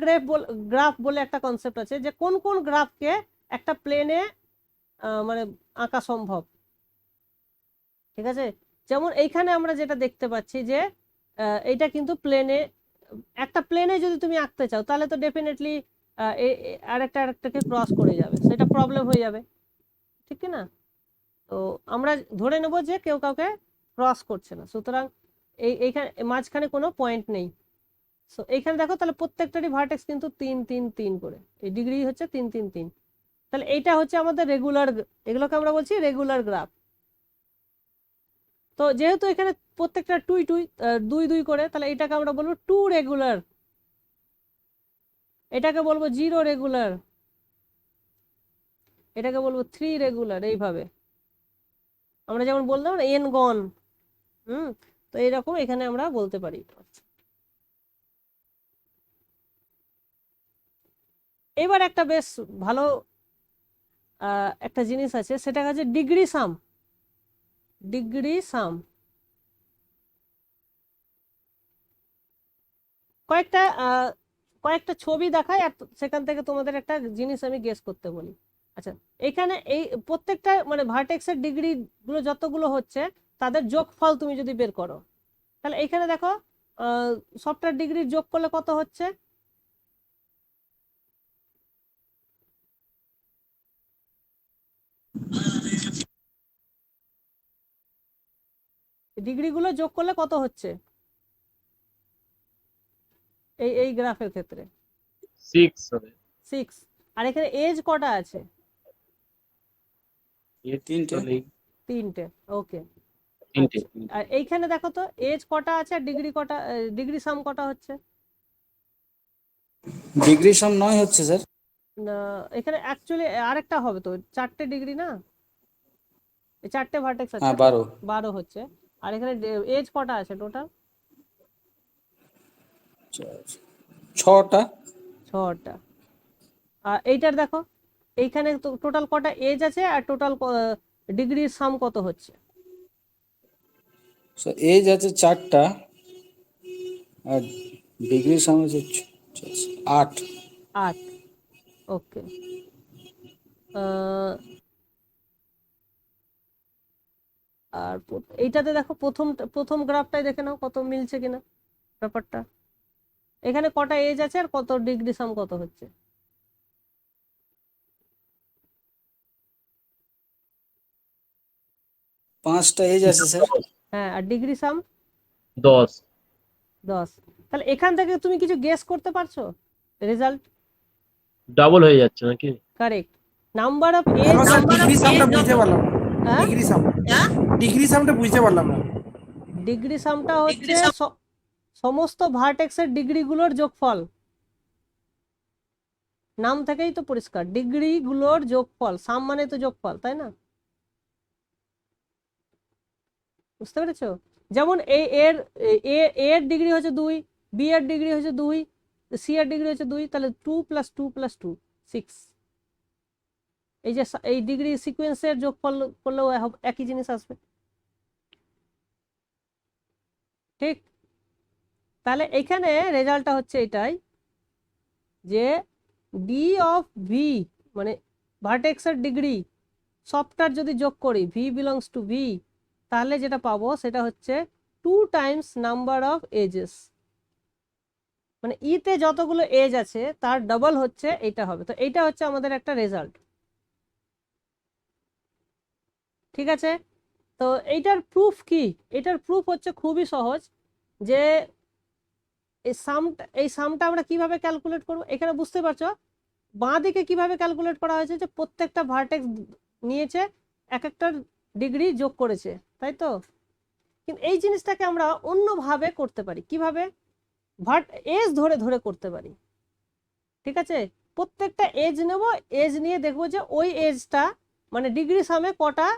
গ্রাফ বলে একটা কনসেপ্ট আছে, যে কোন কোন গ্রাফকে একটা প্লেনে মানে আঁকা সম্ভব, ঠিক আছে? যেমন এইখানে আমরা যেটা দেখতে পাচ্ছি যে এইটা কিন্তু প্লেনে, একটা প্লেনে যদি তুমি আঁকতে চাও তাহলে তো ডেফিনেটলি আরেকটাকে ক্রস করে যাবে, সেটা প্রবলেম হয়ে যাবে, ঠিক কি না? তো আমরা ধরে নেব যে কেউ কাউকে ক্রস করছে না, সুতরাং এইখানে মাঝখানে কোনো পয়েন্ট নেই। সো এইখানে দেখো তাহলে প্রত্যেকটারই ভার্টেক্স কিন্তু 3 3 3 করে, এই ডিগ্রি হচ্ছে 3 3 3, তাহলে এইটা হচ্ছে আমাদের রেগুলার, এগুলোকে আমরা বলছি রেগুলার গ্রাফ। তো যেহেতু এখানে প্রত্যেকটা টুই টুই 2 2 করে, তাহলে এটাকে আমরা বলবো 2 রেগুলার, এটাকে বলবো 0 রেগুলার, এটাকে বলবো 3 রেগুলার, এইভাবে আমরা যেমন বললাম না এন গন, তো এইরকম এখানে আমরা বলতে পারি। এবার একটা বেশ ভালো একটা জিনিস আছে, সেটা হচ্ছে ডিগ্রি সাম। ডিগ্রি সাম কয়েকটা ছবি দেখায় আর সেখান থেকে তোমাদের একটা জিনিস আমি গেস করতে বলি। আচ্ছা, এখানে এই প্রত্যেকটা মানে ভার্টেক্সের ডিগ্রি গুলো যতগুলো হচ্ছে তাদের যোগফল তুমি যদি বের করো, তাহলে এখানে দেখো সবটা ডিগ্রি যোগ করলে কত হচ্ছে, ডিগ্রি গুলো যোগ করলে কত হচ্ছে এই গ্রাফের ক্ষেত্রে? 6 হবে। 6। আর এখানে এজ কটা আছে? তিনটে। ওকে, তিনটে। আর এইখানে দেখো তো এজ কটা আছে আর ডিগ্রি কটা, ডিগ্রি সাম কটা হচ্ছে? ডিগ্রি সাম 9 হচ্ছে স্যার। না, এখানে অ্যাকচুয়ালি আরেকটা হবে তো, 4টে ডিগ্রি না, এই 4টে ভার্টেক্স আছে, হ্যাঁ 12 12 হচ্ছে। আর এখানে এজ কটা আছে টোটাল? 6টা। 6টা। আর এইটার দেখো এইখানে টোটাল কটা এজ আছে আর টোটাল ডিগ্রির সাম কত হচ্ছে? সো এজ আছে 4টা আর ডিগ্রি সাম আছে 8। 8। ওকে, আর এইটাতে দেখো প্রথম গ্রাফটাই দেখে নাও কত মিলছে কিনা ব্যাপারটা। এখানে কটা এজ আছে আর কত ডিগ্রি সাম কত হচ্ছে? 5টা এজ আছে স্যার। হ্যাঁ, আর ডিগ্রি সাম 10। 10। তাহলে এখান থেকে তুমি কিছু গেস করতে পারছো রেজাল্ট? ডাবল হয়ে যাচ্ছে নাকি? কারেক্ট। নাম্বার অফ এজ, আমরা স্যার ডিগ্রি সামটা বুঝতে পারলাম না। হ্যাঁ? ডিগ্রি সামটা বুঝতে পারলাম না। ডিগ্রি সামটা হচ্ছে সমস্ত ভার্টেক্সের ডিগ্রিগুলোর যোগফল। নাম থেকেই তো পরিষ্কার, ডিগ্রিগুলোর যোগফল, সাম মানে তো যোগফল, তাই না? বুঝতে পেরেছো? যেমন এর ডিগ্রি হচ্ছে 2, বি এর ডিগ্রি হচ্ছে 2, সি এর ডিগ্রি হচ্ছে 2, তাহলে 2 + 2 + 2 6। এই যে এই ডিগ্রি সিকোয়েন্সের যোগফল করলেও একই জিনিস আসবে, ঠিক? তাহলে এখানে রেজাল্টটা হচ্ছে এটাই যে ডি অফ ভি মানে ভার্টেক্সের ডিগ্রি সবটার যদি যোগ করি, ভি বিলংস টু ভি, তাহলে যেটা পাবো সেটা হচ্ছে 2 টাইমস নাম্বার অফ এজেস। মানে ইতে যতগুলো এজ আছে তার ডাবল হচ্ছে এটা হবে। তো এইটা হচ্ছে আমাদের একটা রেজাল্ট, ঠিক আছে? তো এইটার প্রুফ কি? এটার প্রুফ হচ্ছে খুবই সহজ, যে এই সামটা আমরা কিভাবে ক্যালকুলেট করব। এখানে বুঝতে পারছো বাঁ দিকে কিভাবে ক্যালকুলেট করা হয়েছে, যে প্রত্যেকটা ভার্টেক্স নিয়েছে, এক একটা ডিগ্রি যোগ করেছে, তাই তো? কিন্তু এই জিনিসটাকে আমরা অন্যভাবে করতে পারি। কিভাবে? এজ ধরে ধরে করতে পারি, ঠিক আছে? প্রত্যেকটা এজ নেব, এজ নিয়ে দেখবো যে ওই এজটা মানে ডিগ্রি সামে কটা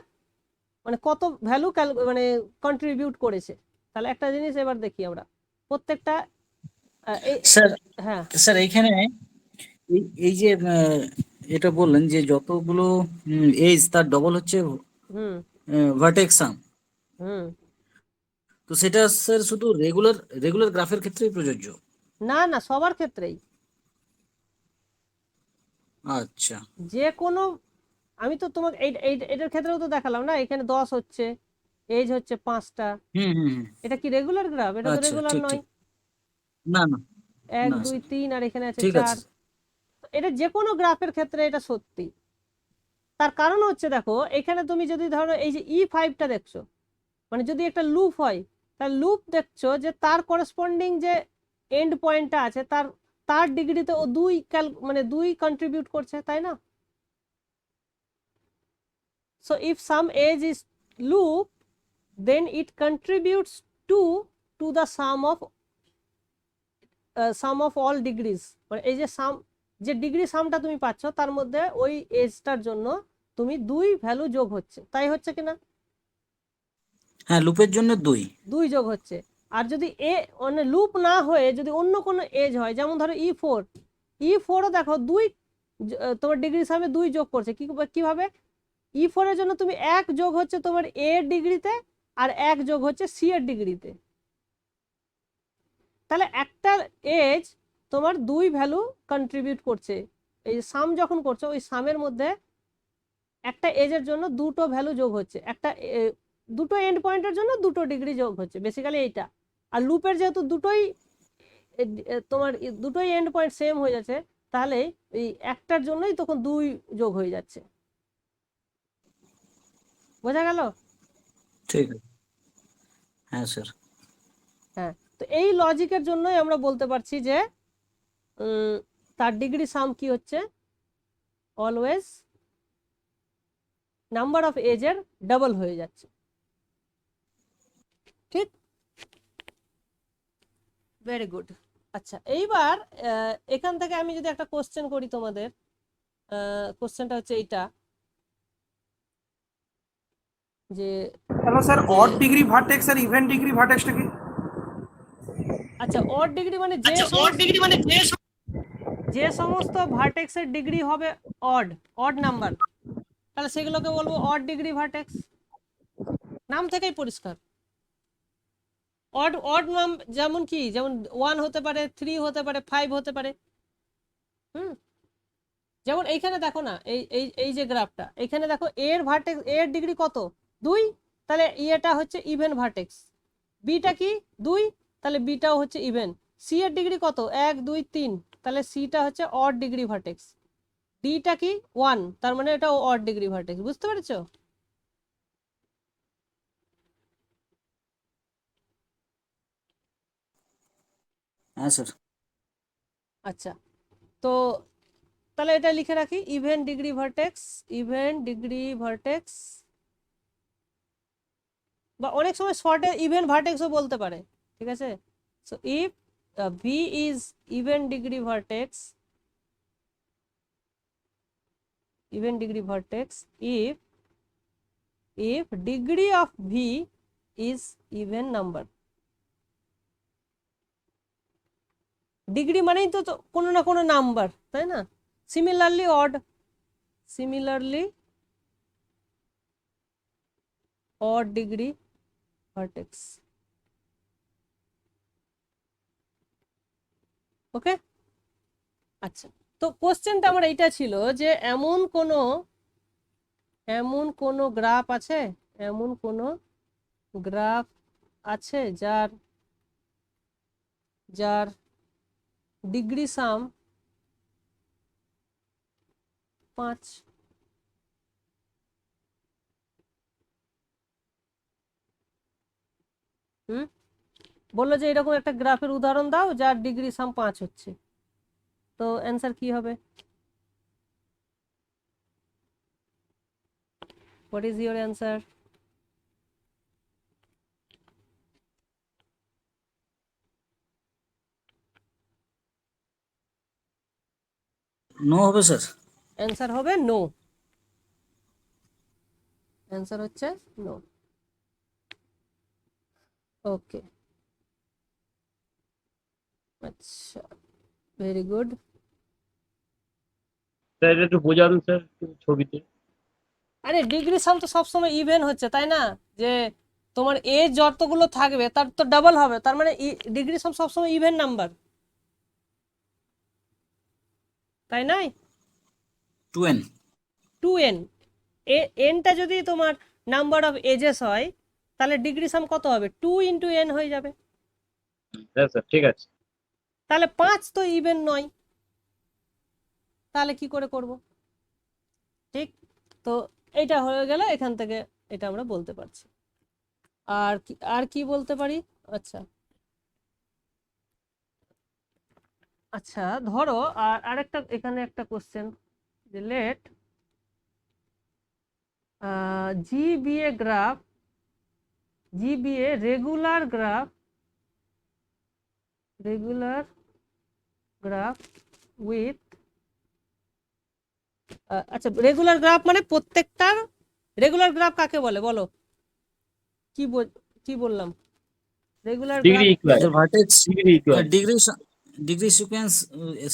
মানে কত ভ্যালু মানে কন্ট্রিবিউট করেছে। তাহলে একটা জিনিস এবার দেখি আমরা প্রত্যেকটা স্যার হ্যাঁ স্যার এইখানে এই যে এটা বললেন যে যতগুলো এজ তার ডবল হচ্ছে হুম ভার্টেক্স সাম, হুম তো সেটা স্যার শুধু রেগুলার গ্রাফের ক্ষেত্রেই প্রযোজ্য? না না, সবার ক্ষেত্রেই। আচ্ছা। যে কোনো, আমি তো তোমাকে এটার ক্ষেত্রেও তো দেখালাম না, এখানে 10 হচ্ছে, এজ হচ্ছে 5টা। হুম হুম হুম। এটা কি রেগুলার গ্রাফ? এটা তো আচ্ছা, রেগুলার ঠিক নয়। ঠিক। না না 1 না 2 স্যার, 3 আর এখানে আছে ঠিক 4। আছে। এটা যে কোনো গ্রাফের ক্ষেত্রে এটা সত্যি। তার কারণ হচ্ছে দেখো, এখানে তুমি যদি ধরো এই যে E5টা দেখছো, মানে যদি একটা লুপ হয়, তার লুপ দেখছো যে তার করেসপন্ডিং যে এন্ড পয়েন্টটা আছে তার তার ডিগ্রিতে ও 2 মানে 2 কন্ট্রিবিউট করছে, তাই না? So if some edge is loop, then it contributes to the sum of all degrees। মানে এই যে সাম, যে ডিগ্রি সামটা তুমি পাচ্ছ তার মধ্যে ওই এজটার জন্য তুমি 2 ভ্যালু যোগ হচ্ছে, তাই হচ্ছে কিনা? হ্যাঁ, লুপের জন্য 2। 2 যোগ হচ্ছে। আর যদি মানে লুপ না হয়ে যদি অন্য কোনো এজ হয়, যেমন ধরো E4ও দেখো 2 তোমার ডিগ্রি সামে 2 যোগ করছে। কিভাবে? E4 এর জন্য তুমি 1 যোগ হচ্ছে তোমার এ এর ডিগ্রিতে, আর 1 যোগ হচ্ছে সি এর ডিগ্রিতে। তাহলে একটা এজ তোমার 2 ভ্যালু কন্ট্রিবিউট করছে। এই সাম যখন করছো, ওই সামের মধ্যে একটা এজের জন্য 2টো ভ্যালু যোগ হচ্ছে, একটা দুটো এন্ড পয়েন্টের জন্য 2টো ডিগ্রি যোগ হচ্ছে, বেসিক্যালি এইটা। আর লুপের যেহেতু তোমার দুটোই এন্ড পয়েন্ট সেম হয়ে যাচ্ছে, তাহলে এই একটার জন্যই তখন 2 যোগ হয়ে যাচ্ছে। বোঝা গেল? ঠিক আছে। হ্যাঁ স্যার। হ্যাঁ, তো এই লজিকের জন্যই আমরা বলতে পারছি যে তার ডিগ্রি সাম কি হচ্ছে, অলওয়েজ নাম্বার অফ এজের ডাবল হয়ে যাচ্ছে, ঠিক? Very good. আচ্ছা, এইবার এখান থেকে আমি যদি একটা কোশ্চেন করি তোমাদের, কোশ্চেনটা হচ্ছে এইটা যে তাহলে স্যার অড ডিগ্রি ভার্টেক্স আর ইভেন ডিগ্রি ভার্টেক্সটা কি? আচ্ছা, অড ডিগ্রি মানে যে সমস্ত ভার্টেক্সের ডিগ্রি হবে অড নাম্বার, তাহলে সেগুলোকে বলবো অড ডিগ্রি ভার্টেক্স। নাম থেকেই পরিষ্কার। অড নাম যেমন কি, যেমন 1 হতে পারে, 3 হতে পারে, 5 হতে পারে। হুম, যেমন এইখানে দেখো না, এই যে গ্রাফটা, এখানে দেখো এর ভার্টেক্স, এর ডিগ্রি কত? 2, তাহলে এটা হচ্ছে ইভেন ভার্টেক্স। বিটা কি? 2, তাহলে বিটাও হচ্ছে ইভেন। সি এর ডিগ্রি কত? 1 2 3, তাহলে সিটা হচ্ছে অড ডিগ্রি ভার্টেক্স। ডিটা কি? 1, তার মানে এটা অড ডিগ্রি ভার্টেক্স। বুঝতে পেরেছো? হ্যাঁ স্যার। আচ্ছা, তো তাহলে এটা লিখে রাখি, even degree vertex, even degree vertex, বা অনেক সময় শর্টে ইভেন ভার্টেক্সও বলতে পারে, ঠিক আছে? So if V is even degree vertex, if degree of V is even number, degree মানেই তো কোনো না কোনো নাম্বার, তাই না? Similarly odd degree vertex. ওকে, আচ্ছা, তো কোশ্চেনটা আমার এইটা ছিল যে এমন কোনো গ্রাফ আছে যার ডিগ্রি সাম 5। বললো যে এরকম একটা গ্রাফের উদাহরণ দাও যার ডিগ্রি সাম 5 হচ্ছে, তো অ্যান্সার কি হবে? What is your answer? No হবে স্যার। অ্যান্সার হবে নো, অ্যান্সার হচ্ছে নো। ওকে, আচ্ছা, ভেরি গুড। স্যার এটা একটু বোঝান স্যার ছবিতে। আরে ডিগ্রি সাম তো সবসময় ইভেন হচ্ছে, তাই না? যে তোমার এজ যতগুলো থাকবে তার তো ডাবল হবে, তার মানে ডিগ্রি সাম সবসময় ইভেন নাম্বার, তাই নাই? 2n। 2n, এনটা যদি তোমার নাম্বার অফ এজেস হয় তাহলে ডিগ্রি সাম কত হবে? 2 ইন্টু এন হয়ে যাবে। হ্যাঁ স্যার ঠিক আছে। তাহলে 5 তো ইভেন নয়, তাহলে কি করে করব? ঠিক, তো এটা হয়ে গেল, এখান থেকে এটা আমরা বলতে পারছি। আর কি বলতে পারি? আচ্ছা আচ্ছা, ধরো আরেকটা এখানে একটা কোশ্চেন, যে let GBA graph, GBA regular graph with, আচ্ছা রেগুলার গ্রাফ মানে প্রত্যেকটার, রেগুলার গ্রাফ কাকে বলে বলো? কি বললাম? Regular degree graph equal, sir vertex degree equal. Degree sequence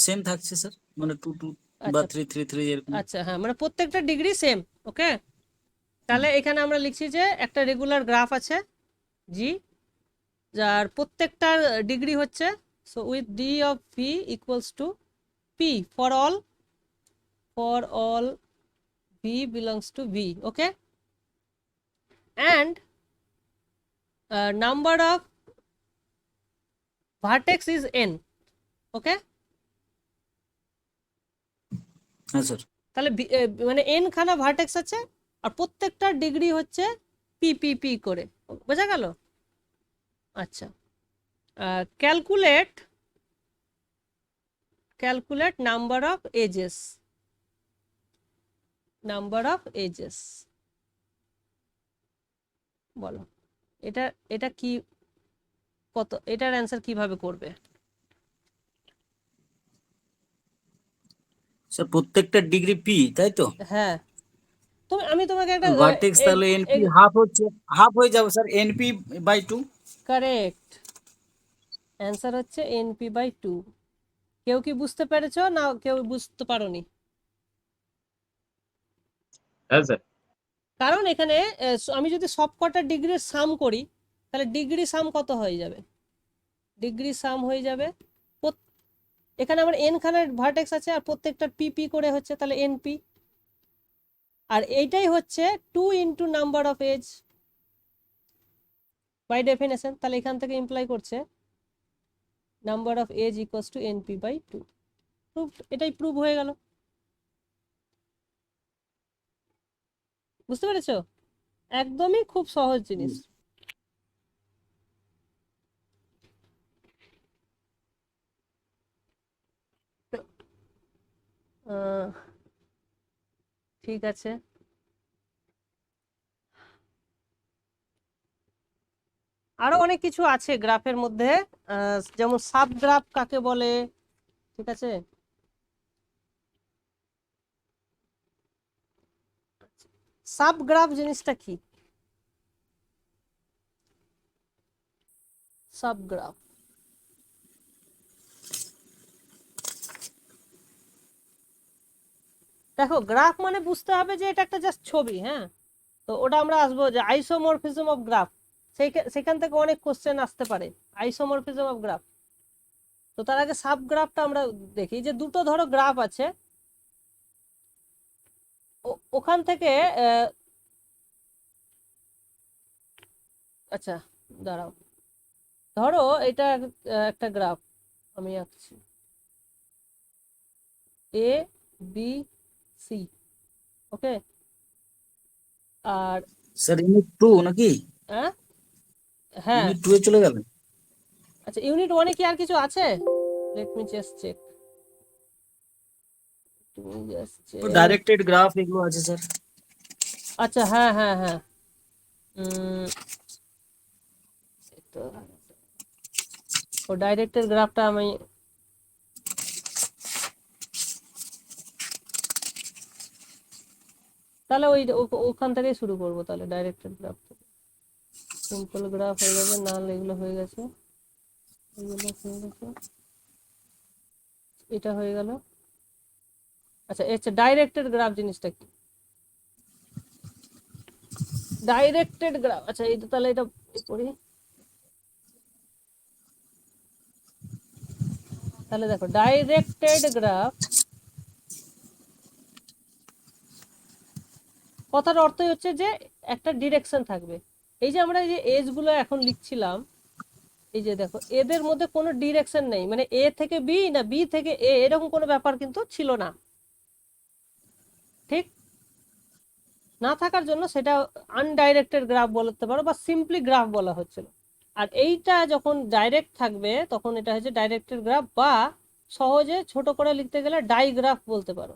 same থাকছে স্যার, মানে 2 2 বা আচ্ছা 3 3 3 এরকম। আচ্ছা, হ্যাঁ, মানে প্রত্যেকটা ডিগ্রি সেম। ওকে, তাহলে এখানে আমরা লিখছি যে একটা রেগুলার গ্রাফ আছে জি, যার প্রত্যেকটার ডিগ্রি হচ্ছে, so with D of V equals to P for all V belongs to V. Okay, and number of vertex is N. Okay, হ্যাঁ স্যার। তাহলে মানে এন খানা ভার্টেক্স আছে আর প্রত্যেকটার ডিগ্রি হচ্ছে পি পি পি করে, বোঝা গেল? আচ্ছা, ক্যালকুলেট নাম্বার অফ এজেস, বলো এটা কি, কত, এটার অ্যান্সার কিভাবে করবে? স্যার প্রত্যেকটা ডিগ্রি পি, তাই তো? হ্যাঁ, আমি তোমাকে একটা ভার্টেক্স তাহলে এনপি হাফ হচ্ছে, হাফ হয়ে যাবে sir NP by 2। Correct, answer হচ্ছে এনপি বাই 2। কেউ কি বুঝতে পেরেছো না কেউ বুঝতে পারোনি? হ্যাঁ স্যার। কারণ এখানে আমি যদি সবকটা ডিগ্রির সাম করি তাহলে ডিগ্রি সাম কত হয়ে যাবে? ডিগ্রি সাম হয়ে যাবে, এখানে আমার এন খানার ভার্টেক্স আছে আর প্রত্যেকটার পি পি করে হচ্ছে, তাহলে এনপি, আর এইটাই হচ্ছে 2 into number of edge by definition. তাহলে এখান থেকে ইমপ্লাই করছে number of edge equals to NP by 2। এটাই প্রুভ হয়ে গেল। বুঝতে পেরেছো? একদমই খুব সহজ জিনিস। ঠিক আছে, আরো অনেক কিছু আছে গ্রাফের মধ্যে, যেমন সাব গ্রাফ কাকে বলে, ঠিক আছে। সাব গ্রাফ জিনিসটা কি? সাব গ্রাফ দেখো, গ্রাফ মানে বুঝতে হবে যে এটা একটা জাস্ট ছবি, হ্যাঁ। তো ওটা আমরা আসবো যে আইসোমরফিজম অফ গ্রাফ, সেখান থেকে অনেক কোশ্চেন আসতে পারে, আইসোমরফিজম অফ গ্রাফ। তো তার আগে সাব গ্রাফটা আমরা দেখি, যে দুটো ধরো গ্রাফ আছে, ওখান থেকে আচ্ছা দাঁড়াও, ধরো এটা একটা গ্রাফ আমি আঁকছি, এ বি সি, ওকে। আর স্যার ইউনিট 2 নাকি? হ্যাঁ হ্যাঁ, ইউনিট 2 এ চলে গেলেন? আচ্ছা ইউনিট 1-এ কি আর কিছু আছে? লেট মি জাস্ট চেক, তুমি জাস্ট চেক। ডাইরেক্টেড গ্রাফ এগুলো আছে স্যার। আচ্ছা হ্যাঁ হ্যাঁ হ্যাঁ, উম, তো ও ডাইরেক্টের গ্রাফটা আমি তাহলে ওখান থেকেই শুরু করবো, তাহলে ডাইরেক্টেড গ্রাফ থেকে। সিম্পল গ্রাফ হয়ে গেছে, নাল এগুলো হয়ে গেছে, এগুলো হয়ে গেছে, এটা হয়ে গেল। আচ্ছা আচ্ছা, ডাইরেক্টেড গ্রাফ জিনিসটা কি? ডাইরেক্টেড গ্রাফ, আচ্ছা এটা তাহলে এটা করি। তাহলে দেখো, ডাইরেক্টেড গ্রাফ কথার অর্থই হচ্ছে যে একটা ডিরেকশন থাকবে। এই যে আমরা এই যে এজ গুলো এখন লিখছিলাম, এই যে দেখো এদের মধ্যে কোনো ডিরেকশন নেই, মানে এ থেকে বি না বি থেকে এ, এরকম কোনো ব্যাপার কিন্তু ছিল না, ঠিক না থাকার জন্য সেটা আনডাইরেক্টেড গ্রাফ বলতে পারো, বা সিম্পলি গ্রাফ বলা হচ্ছিল। আর এইটা যখন ডাইরেক্ট থাকবে তখন এটা হচ্ছে ডাইরেক্টেড গ্রাফ, বা সহজে ছোট করে লিখতে গেলে ডাইগ্রাফ বলতে পারো।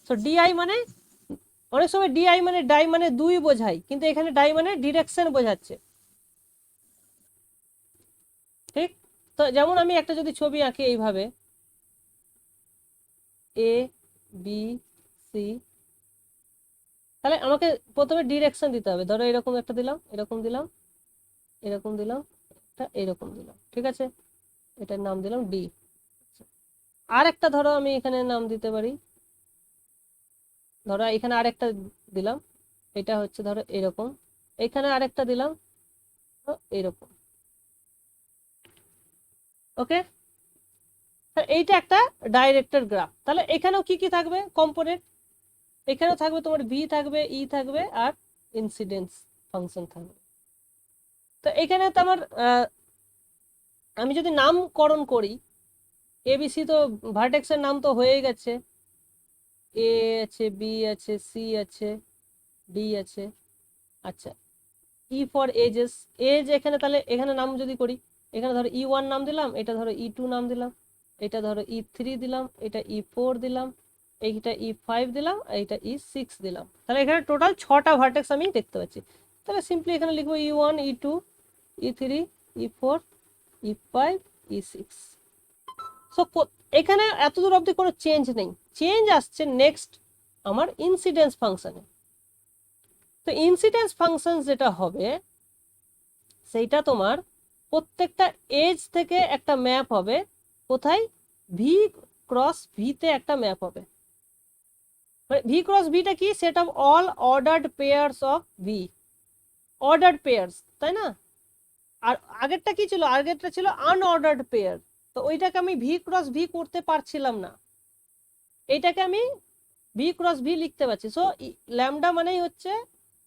তো ডিআই মানে, অনেক সময় ডিআই মানে ডাই মানে দুই বোঝায়, কিন্তু এখানে ডাই মানে ডিরেকশন বোঝাচ্ছে, ঠিক। তো যেমন আমি একটা যদি ছবি আঁকি এইভাবে, এ বি সি, তাহলে আমাকে প্রথমে ডিরেকশন দিতে হবে। ধরো এরকম একটা দিলাম, এরকম দিলাম, এরকম দিলাম, একটা এরকম দিলাম, ঠিক আছে। এটার নাম দিলাম ডি। আর একটা ধরো আমি এখানে নাম দিতে পারি, ধরো এখানে আরেকটা দিলাম, এটা হচ্ছে ধরো এরকম, এখানে আরেকটা দিলাম এরকম, ওকে। এইটা একটা ডাইরেক্টেড গ্রাফ। তাহলে এখানেও কি কি থাকবে কম্পোনেন্ট? এখানেও থাকবে তোমার ভি থাকবে, ই থাকবে, আর ইনসিডেন্স ফাংশন থাকবে। তো এখানে তো আমার আমি যদি নামকরণ করি, এবিসি তো ভার্টেক্সের নাম তো হয়ে গেছে, এ আছে, বি আছে, সি আছে, ডি আছে। আচ্ছা, ই ফর এজেস, এজ এখানে, তাহলে এখানে নাম যদি করি, এখানে ধরো ই1 নাম দিলাম, এটা ধরো ই2 নাম দিলাম, এটা ধরো ই3 দিলাম, এটা ই4 দিলাম, এইটা ই5 দিলাম, এইটা ই6 দিলাম। তাহলে এখানে টোটাল 6টা ভার্টেক্স আমি দেখতে পাচ্ছি। তাহলে সিম্পলি এখানে লিখবো ই1, ই2, ই3, ই4, ই5, ই6। সো এখানে এতদূর অবধি কোনো চেঞ্জ নেই, চেঞ্জ আসছে নেক্সট আমার ইনসিডেন্স ফাংশনে। তো ইনসিডেন্স ফাংশন যেটা হবে, সেইটা তোমার প্রত্যেকটা এজ থেকে একটা ম্যাপ হবে, কোথায়? ভি ক্রস ভিতে একটা ম্যাপ হবে। মানে ভি ক্রস ভিটা কি? Set of all ordered pairs of V, ordered pairs, তাই না? আর আগেরটা কি ছিল? আগেরটা ছিল আনঅর্ডার্ড পেয়ার। তো ওইটাকে আমি ভি ক্রস ভি করতে পারছিলাম না, এইটাকে আমি ভি ক্রস ভি লিখতে পারছি। সো ল্যামডা মানেই হচ্ছে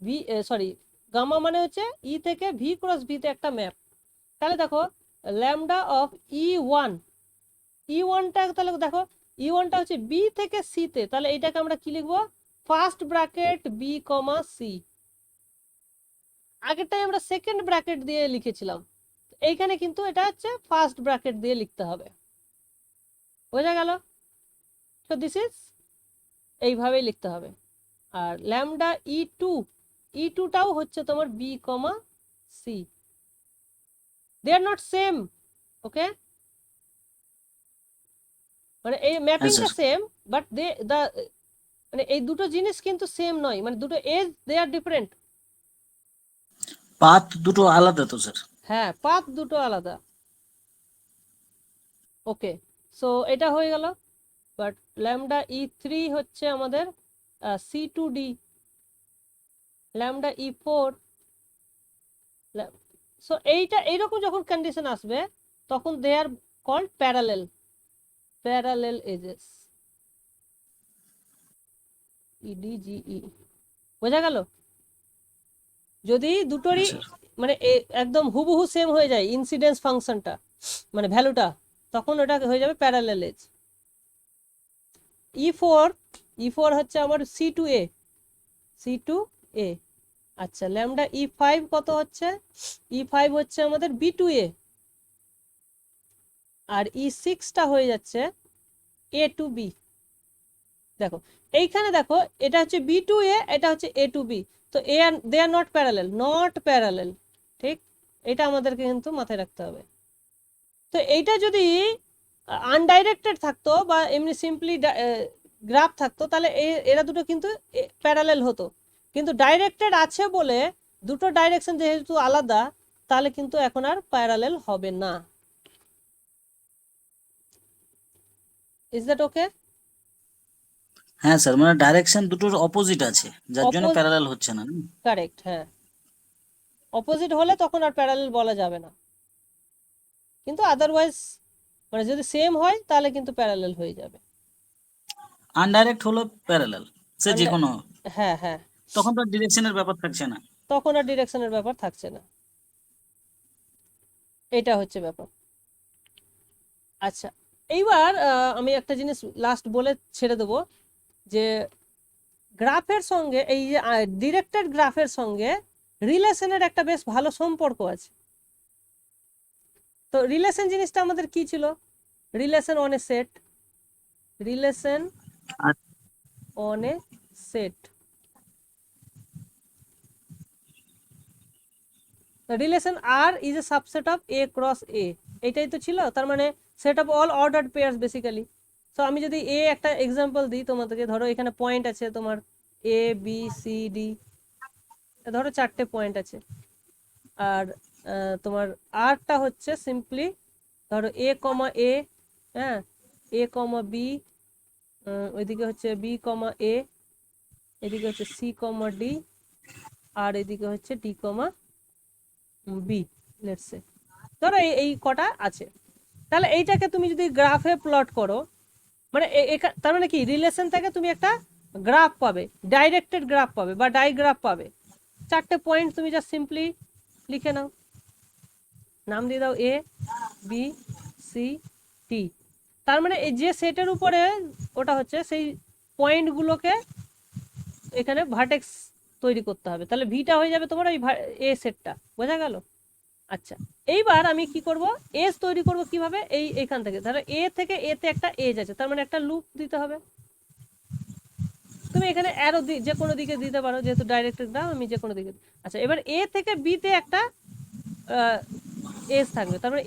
ভি, সরি গামা মানে হচ্ছে ই থেকে ভি ক্রস ভিতে একটা ম্যাপ। তাহলে দেখো ল্যামডা অফ ই1, ই1টা তাহলে দেখো ই1টা হচ্ছে বি থেকে সি তে, তাহলে এটাকে আমরা কি লিখবো? First bracket B comma C. আগেরটাই আমরা সেকেন্ড ব্র্যাকেট দিয়ে লিখেছিলাম, এইখানে কিন্তু এটা হচ্ছে ফার্স্ট ব্র্যাকেট দিয়ে লিখতে হবে। বোঝা গেল? তো দিস ইজ এইভাবেই লিখতে হবে। আর ল্যামডা ই2, ই2টাও হচ্ছে তোমার B comma C, they are not same. Okay, মানে এই ম্যাপিংটা sir. সেম, বাট মানে এই দুটো জিনিস কিন্তু সেম নয়, মানে দুটো age they R different. Path দুটো আলাদা তো স্যার। হ্যাঁ, পাথ দুটো আলাদা। ওকে, সো এটা হয়ে গেল। বাট ল্যামডা E3 হচ্ছে আমাদের C2D, ল্যামডা E4। সো এইরকম যখন কন্ডিশন আসবে তখন they are called parallel edges, EDGE। বোঝা গেল? যদি দুটোরই হ্যাঁ, মানে একদম হুবহু সেম হয়ে যায় ইনসিডেন্স ফাংশনটা, মানে ভ্যালুটা, তখন ওটা হয়ে যাবে প্যারালেল এজ। E4 হচ্ছে আমার C2A। আচ্ছা, ল্যামডা E5 কত হচ্ছে? E5 হচ্ছে আমাদের B2A, আর E6টা হয়ে যাচ্ছে A to B। দেখো এইখানে দেখো, এটা হচ্ছে B2A, এটা হচ্ছে A to B, তো দে আর নট প্যারালেল। ঠিক, এটা আমাদেরকে কিন্তু মাথায় রাখতে হবে। তো এইটা যদি আনডাইরেক্টেড থাকতো বা এমনি সিম্পলি গ্রাফ থাকতো, তাহলে এরা দুটো কিন্তু প্যারালেল হতো। কিন্তু ডাইরেক্টেড আছে বলে দুটো ডাইরেকশন যেহেতু আলাদা, তাহলে কিন্তু এখন আর প্যারালেল হবে না। Is that okay? হ্যাঁ স্যার, মানে ডাইরেকশন দুটোর অপোজিট আছে, যার জন্য প্যারালাল হচ্ছে না। কারেক্ট, হ্যাঁ। অপোজিট হলে তখন আর প্যারালেল বলা যাবে না, কিন্তু আদারওয়াইজ মানে যদি সেম হয় তাহলে কিন্তু প্যারালেল হয়ে যাবে। আনডাইরেক্ট হলো প্যারালাল, সে যে কোনো, হ্যাঁ হ্যাঁ, তখন তো ডিরেকশনের ব্যাপার থাকছে না। তখন আর ডিরেকশনের ব্যাপার থাকছে না, এটা হচ্ছে ব্যাপার। আচ্ছা, এইবার আমি একটা জিনিস লাস্ট বলে ছেড়ে দেবো, যে গ্রাফের সঙ্গে এই যে ডিরেক্টেড গ্রাফের সঙ্গে রিলেশনের একটা বেশ ভালো সম্পর্ক আছে। তো রিলেশন জিনিসটা আমাদের কি ছিল? Relation on a set, relation on a set, relation আর is a subset of A cross A, এটাই তো ছিল। তার মানে set of all ordered pairs basically. So আমি যদি একটা এক্সাম্পল দিই তোমাদেরকে, ধরো এখানে পয়েন্ট আছে তোমার ABCD, ধরো 4টে পয়েন্ট আছে, আর তোমার আরটা হচ্ছে সিম্পলি ধরো A, A, হ্যাঁ, A, B, ওইদিকে হচ্ছে B, A, এদিকে হচ্ছে C, D, আর এদিকে হচ্ছে D, B, লেটস সে। ধরো এই কটা আছে। তাহলে এইটাকে তুমি যদি গ্রাফে প্লট করো, মানে তার মানে কি, রিলেশন থেকে তুমি একটা গ্রাফ পাবে, ডাইরেক্টেড গ্রাফ পাবে বা ডাইগ্রাফ পাবে। 4টে পয়েন্ট তুমি জাস্ট সিম্পলি লিখে নাও, নাম দিয়ে দাও A, B, C, D। তার মানে এই যে সেটের উপরে ওটা হচ্ছে, সেই পয়েন্টগুলোকে এখানে ভার্টেক্স তৈরি করতে হবে। তাহলে ভিটা হয়ে যাবে তোমার ওই এ সেটটা। বোঝা গেল? আচ্ছা, এইবার আমি কি করব, এজ তৈরি করব কিভাবে? এইখান থেকে ধরো এ থেকে এ তে একটা এজ আছে, তার মানে একটা লুপ দিতে হবে। তুমি এখানে অ্যারো যে কোনো দিকে দিতে পারো, যেহেতু ডাইরেক্টেড দাও, আমি যে কোনো দিকে। আচ্ছা, এবার এ থেকে বি তে একটা এজ থাকবে, তার মানে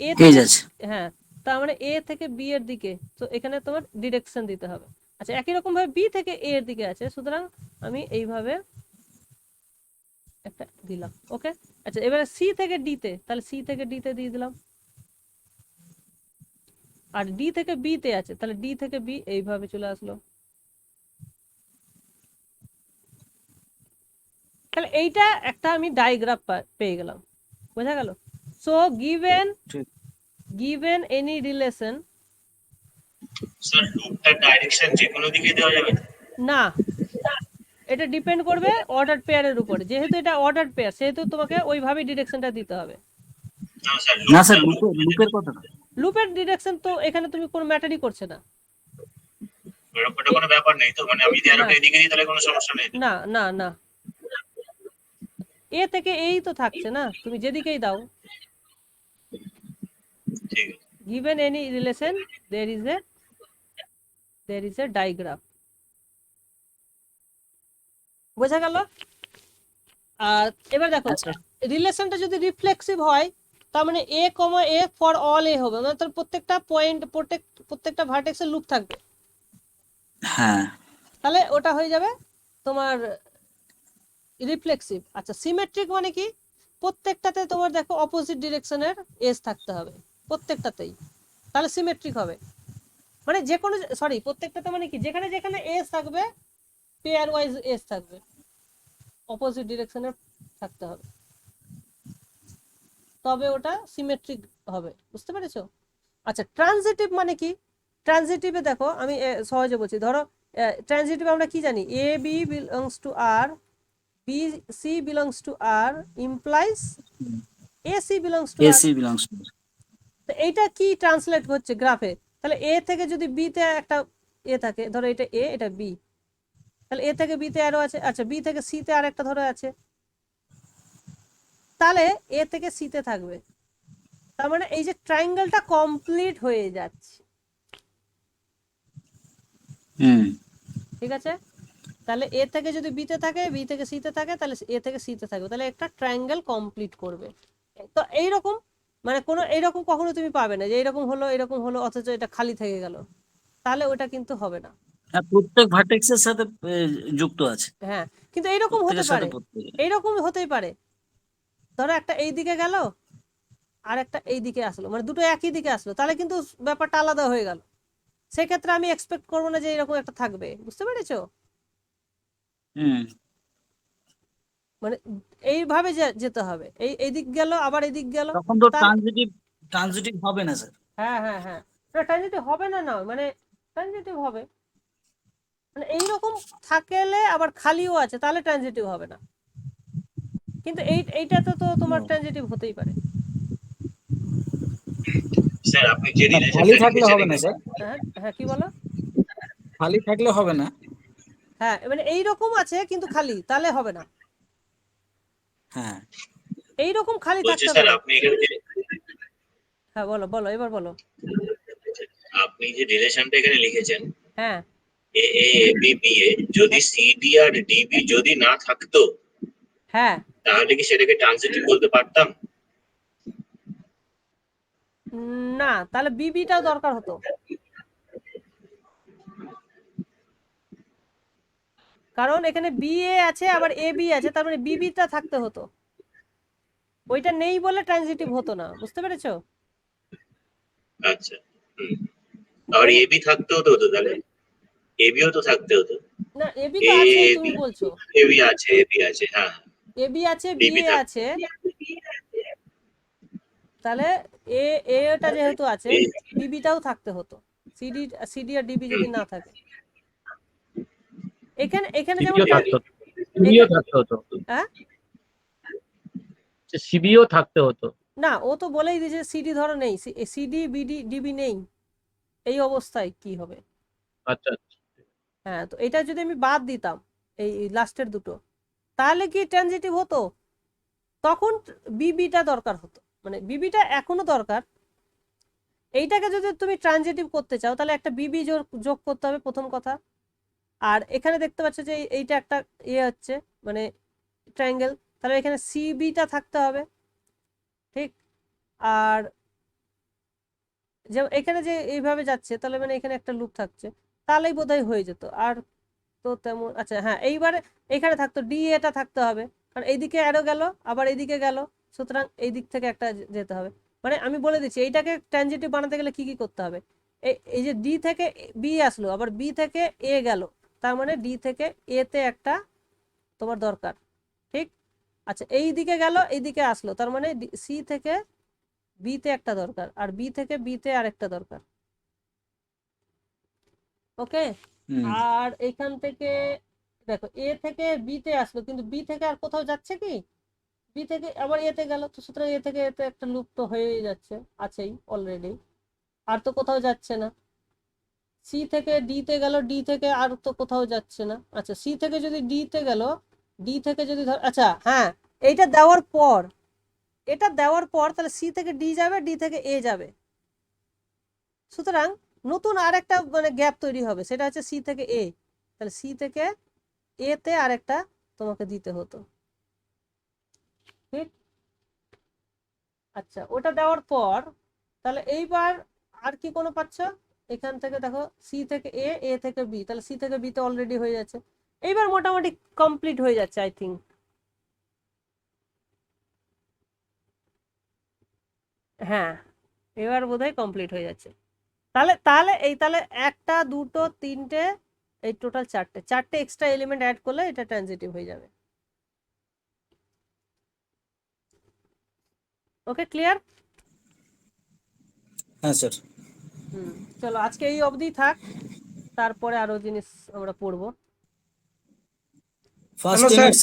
হ্যাঁ, তার মানে এ থেকে বি এর দিকে, তো এখানে তোমার ডিরেকশন দিতে হবে। আচ্ছা, একই রকম ভাবে বি থেকে এ এর দিকে আছে, সুতরাং আমি এইভাবে একটা দিলাম। ওকে, আচ্ছা, এবারে সি থেকে ডি তে, তাহলে সি থেকে ডি তে দিয়ে দিলাম। আর ডি থেকে বি তে আছে, তাহলে ডি থেকে বি এইভাবে চলে আসলো। তাহলে এইটা একটা আমি ডায়াগ্রাফ পেয়ে গেলাম। বোঝা গেল? So given any relation, sir লুপটার ডাইরেকশন যে কোনো দিকে দেওয়া যাবে? না, এটা ডিপেন্ড করবে অর্ডার পেয়ারের উপরে। যেহেতু এটা অর্ডার পেয়ার, সেহেতু তোমাকে ওইভাবে ডিরেকশনটা দিতে হবে। না স্যার, লুপের কথা না। লুপের ডিরেকশন তো এখানে তুমি কোনো ম্যাটারই করছে না। ওটা কোনো ব্যাপার নেই তো, মানে আমি যদি অ্যারোটা এদিকে দিই তাহলে কোনো সমস্যা নেই? না না না, এ থেকে এই তো থাকছে না, তুমি যেদিকেই দাও। ঠিক আছে। given any relation, there is a diagram. বোঝা গেল? আর এবার দেখো, রিলেশনটা যদি রিফ্লেক্সিভ হয় তার মানে এ কমা এ ফর অল এ হবে, মানে তার প্রত্যেকটা পয়েন্ট প্রত্যেকটা ভার্টেক্সের লুপ থাকবে, হ্যাঁ তাহলে ওটা হয়ে যাবে তোমার রিফ্লেক্সিভ। আচ্ছা সিমেট্রিক মানে কি, প্রত্যেকটাতে তোমার দেখো অপোজিট ডিরেকশনের এজ থাকতে হবে প্রত্যেকটাতেই, তাহলে সিমেট্রিক হবে। মানে যে কোনো সরি প্রত্যেকটাতে মানে কি, যেখানে যেখানে এজ থাকবে পেয়ার ওয়াইজ এজ থাকবে, অপোজিট ডিরেকশনের থাকতে হবে, তবে ওটা সিমেট্রিক হবে, বুঝতে পেরেছো? আচ্ছা ট্রানজিটিভ মানে কি, ট্রানজিটিভে দেখো আমি সহজে বলছি, ধরো ট্রানজিটিভ আমরা কি জানি, A B belongs to R, B C belongs to R implies A C belongs to R. AC belongs to. তো এইটা কি ট্রান্সলেট হচ্ছে গ্রাফে, তাহলে এ থেকে যদি বি তে একটা এ থাকে, ধরো এটা এ এটা বি, তাহলে এ থেকে বি তে আরো আছে, আচ্ছা বি থেকে সি তে আর একটা ধরো আছে, তাহলে এ থেকে সি তে থাকবে, তার মানে এই যে ট্রায়াঙ্গেলটা কমপ্লিট হয়ে যাচ্ছে, ঠিক আছে? তাহলে এ থেকে যদি বি তে থাকে, বি থেকে সি তে থাকে, তাহলে এ থেকে সি তে থাকবে, তাহলে একটা ট্রায়াঙ্গেল কমপ্লিট করবে। তো এইরকম মানে কোনো এইরকম কখনো তুমি পাবে না যে এইরকম হলো এরকম হলো অথচ এটা খালি থেকে গেল, তাহলে ওটা কিন্তু হবে না। হ্যাঁ প্রত্যেক ভার্টেক্সের সাথে যুক্ত আছে, হ্যাঁ কিন্তু এইরকম হতে প্রত্যেকের সাথে পারে, প্রত্যেক। এইরকম হতেই পারে, ধরো একটা এই দিকে গেল আর একটা এই দিকে আসলো, মানে দুটো একই দিকে আসলো, তাহলে কিন্তু ব্যাপারটা আলাদা হয়ে গেল, সেক্ষেত্রে আমি এক্সপেক্ট করবো না যে এরকম একটা থাকবে, বুঝতে পেরেছো? মানে এইভাবে যেতে হবে, এই দিক গেল আবার এদিক গেল, তখন তো তাহলে ট্রানজিটিভ হবে না স্যার। হ্যাঁ হ্যাঁ হ্যাঁ, ট্রানজিটিভ হবে না, না মানে ট্রানজিটিভ হবে, মানে এইরকম থাকলে আবার খালিও আছে তাহলে ট্রানজিটিভ হবে না, কিন্তু এইটাতে তো তোমার ট্রানজিটিভ হতেই পারে। স্যার আপনি যে খালি রিলেশনটা থাকলে লিখেছেন হবে না স্যার, হ্যাঁ হ্যাঁ কি বলো? খালি থাকলে হবে না। হ্যাঁ মানে এইরকম আছে কিন্তু খালি, তাহলে হবে না, হ্যাঁ এইরকম খালি বলছি থাকতে হবে স্যার না। আপনি এখানে হ্যাঁ বলো বলো এবার বলো। আপনি যে রিলেশনটা এখানে লিখেছেন হ্যাঁ এ এ বি বি এ, যদি সিডি আর ডিবি যদি না থাকতো হ্যাঁ তাহলে কি সেটাকে ট্রানজিটিভ বলতে পারতাম? না, তাহলে বিবিটাও দরকার হতো, কারণ এখানে বি এ আছে আবার এ বি আছে, তার মানে বিবিটা থাকতে হতো, ওইটা নেই বলে ট্রানজিটিভ হতো না, বুঝতে পেরেছো? আচ্ছা আর এবি থাকতে হতো তো, তাহলে এবিও তো থাকতে হতো। না এবি এ তো আছেই, তুমি বি বলছো এবি আছে হ্যাঁ, এবি আছে বি বিবি এ আছে, তাহলে এ এটা যেহেতু আছে বিবিটাও থাকতে হতো, সিডি সিডি আর ডিবি যদি না থাকে, এখানে এখানে যেমন সিবিও থাকতে হতো, সিবিও থাকতে হতো, হ্যাঁ সিবিও থাকতে হতো। না ও তো বলেই দিয়েছে সিডি ধরো নেই, সিডি বিডি ডিবি নেই, এই অবস্থায় কি হবে? আচ্ছা আচ্ছা। হ্যাঁ তো এটা যদি আমি বাদ দিতাম এই লাস্টের দুটো, তাহলে কি ট্রানজিটিভ হতো? তখন বিবিটা দরকার হতো, মানে বিবিটা এখনো দরকার, এইটাকে যদি তুমি ট্রানজিটিভ করতে চাও তাহলে একটা বিবি যোগ করতে হবে প্রথম কথা, আর এখানে দেখতে পাচ্ছ যে এইটা একটা ইয়ে হচ্ছে মানে ট্রায়াঙ্গেল, তাহলে এখানে সিবিটা থাকতে হবে, ঠিক? আর যে এখানে যে এইভাবে যাচ্ছে তাহলে মানে এখানে একটা লুপ থাকছে, তাহলেই বোধহয় হয়ে যেত, আর তো তেমন আচ্ছা হ্যাঁ এইবারে এখানে থাকতো ডি এটা থাকতে হবে, কারণ এইদিকে অ্যারো গেল আবার এইদিকে গেল, সুতরাং এই দিক থেকে একটা যেতে হবে, মানে আমি বলে দিচ্ছি এইটাকে ট্রানজিটিভ বানাতে গেলে কি কি করতে হবে, এই যে ডি থেকে বি আসলো আবার বি থেকে এ গেল, তার মানে ডি থেকে এ তে একটা তোমার দরকার, ঠিক? আচ্ছা এই দিকে গেল এইদিকে আসলো, তার মানে সি থেকে বি তে একটা দরকার, আর বি থেকে বি তে আরেকটা দরকার, ওকে? আর এখান থেকে দেখো এ থেকে বি তে আসলো, কিন্তু বি থেকে আর কোথাও যাচ্ছে কি, বি থেকে আবার এতে গেল, তো সুতরাং এ থেকে এতে একটা লুপ তো হয়েই যাচ্ছে, আছেই অলরেডি, আর তো কোথাও যাচ্ছে না, সি থেকে ডি তে গেল, ডি থেকে আর তো কোথাও যাচ্ছে না, আচ্ছা সি থেকে যদি ডি তে গেল, ডি থেকে যদি ধর আচ্ছা হ্যাঁ এইটা দেওয়ার পর, এটা দেওয়ার পর তাহলে সি থেকে ডি যাবে, ডি থেকে এ যাবে, সুতরাং নতুন আর একটা মানে গ্যাপ তৈরি হবে, সেটা হচ্ছে সি থেকে এ, তাহলে সি থেকে এ তে আরেকটা তোমাকে দিতে হতো, ঠিক? আচ্ছা, ওটা দেওয়ার পর তাহলে এইবার আর কি কোনো পাচ্ছ? এখান থেকে দেখো সি থেকে এ, এ থেকে বি, তাহলে সি থেকে বি তো অলরেডি হয়ে যাচ্ছে। এইবার মোটামুটি কমপ্লিট হয়ে যাচ্ছে আই থিঙ্ক। হ্যাঁ, এবার বোধহয় কমপ্লিট হয়ে যাচ্ছে। তাহলে তাহলে তাহলে একটা, দুটো, তিনটে, এই টোটাল চারটে এক্সট্রা এলিমেন্ট অ্যাড করলে এটা ট্রানজিটিভ হয়ে যাবে। ওকে, ক্লিয়ার? হ্যাঁ স্যার। চলো আজকে এই অবধি থাক, তারপরে আরো জিনিস আমরা পড়বো। First hello sir. ইউনিট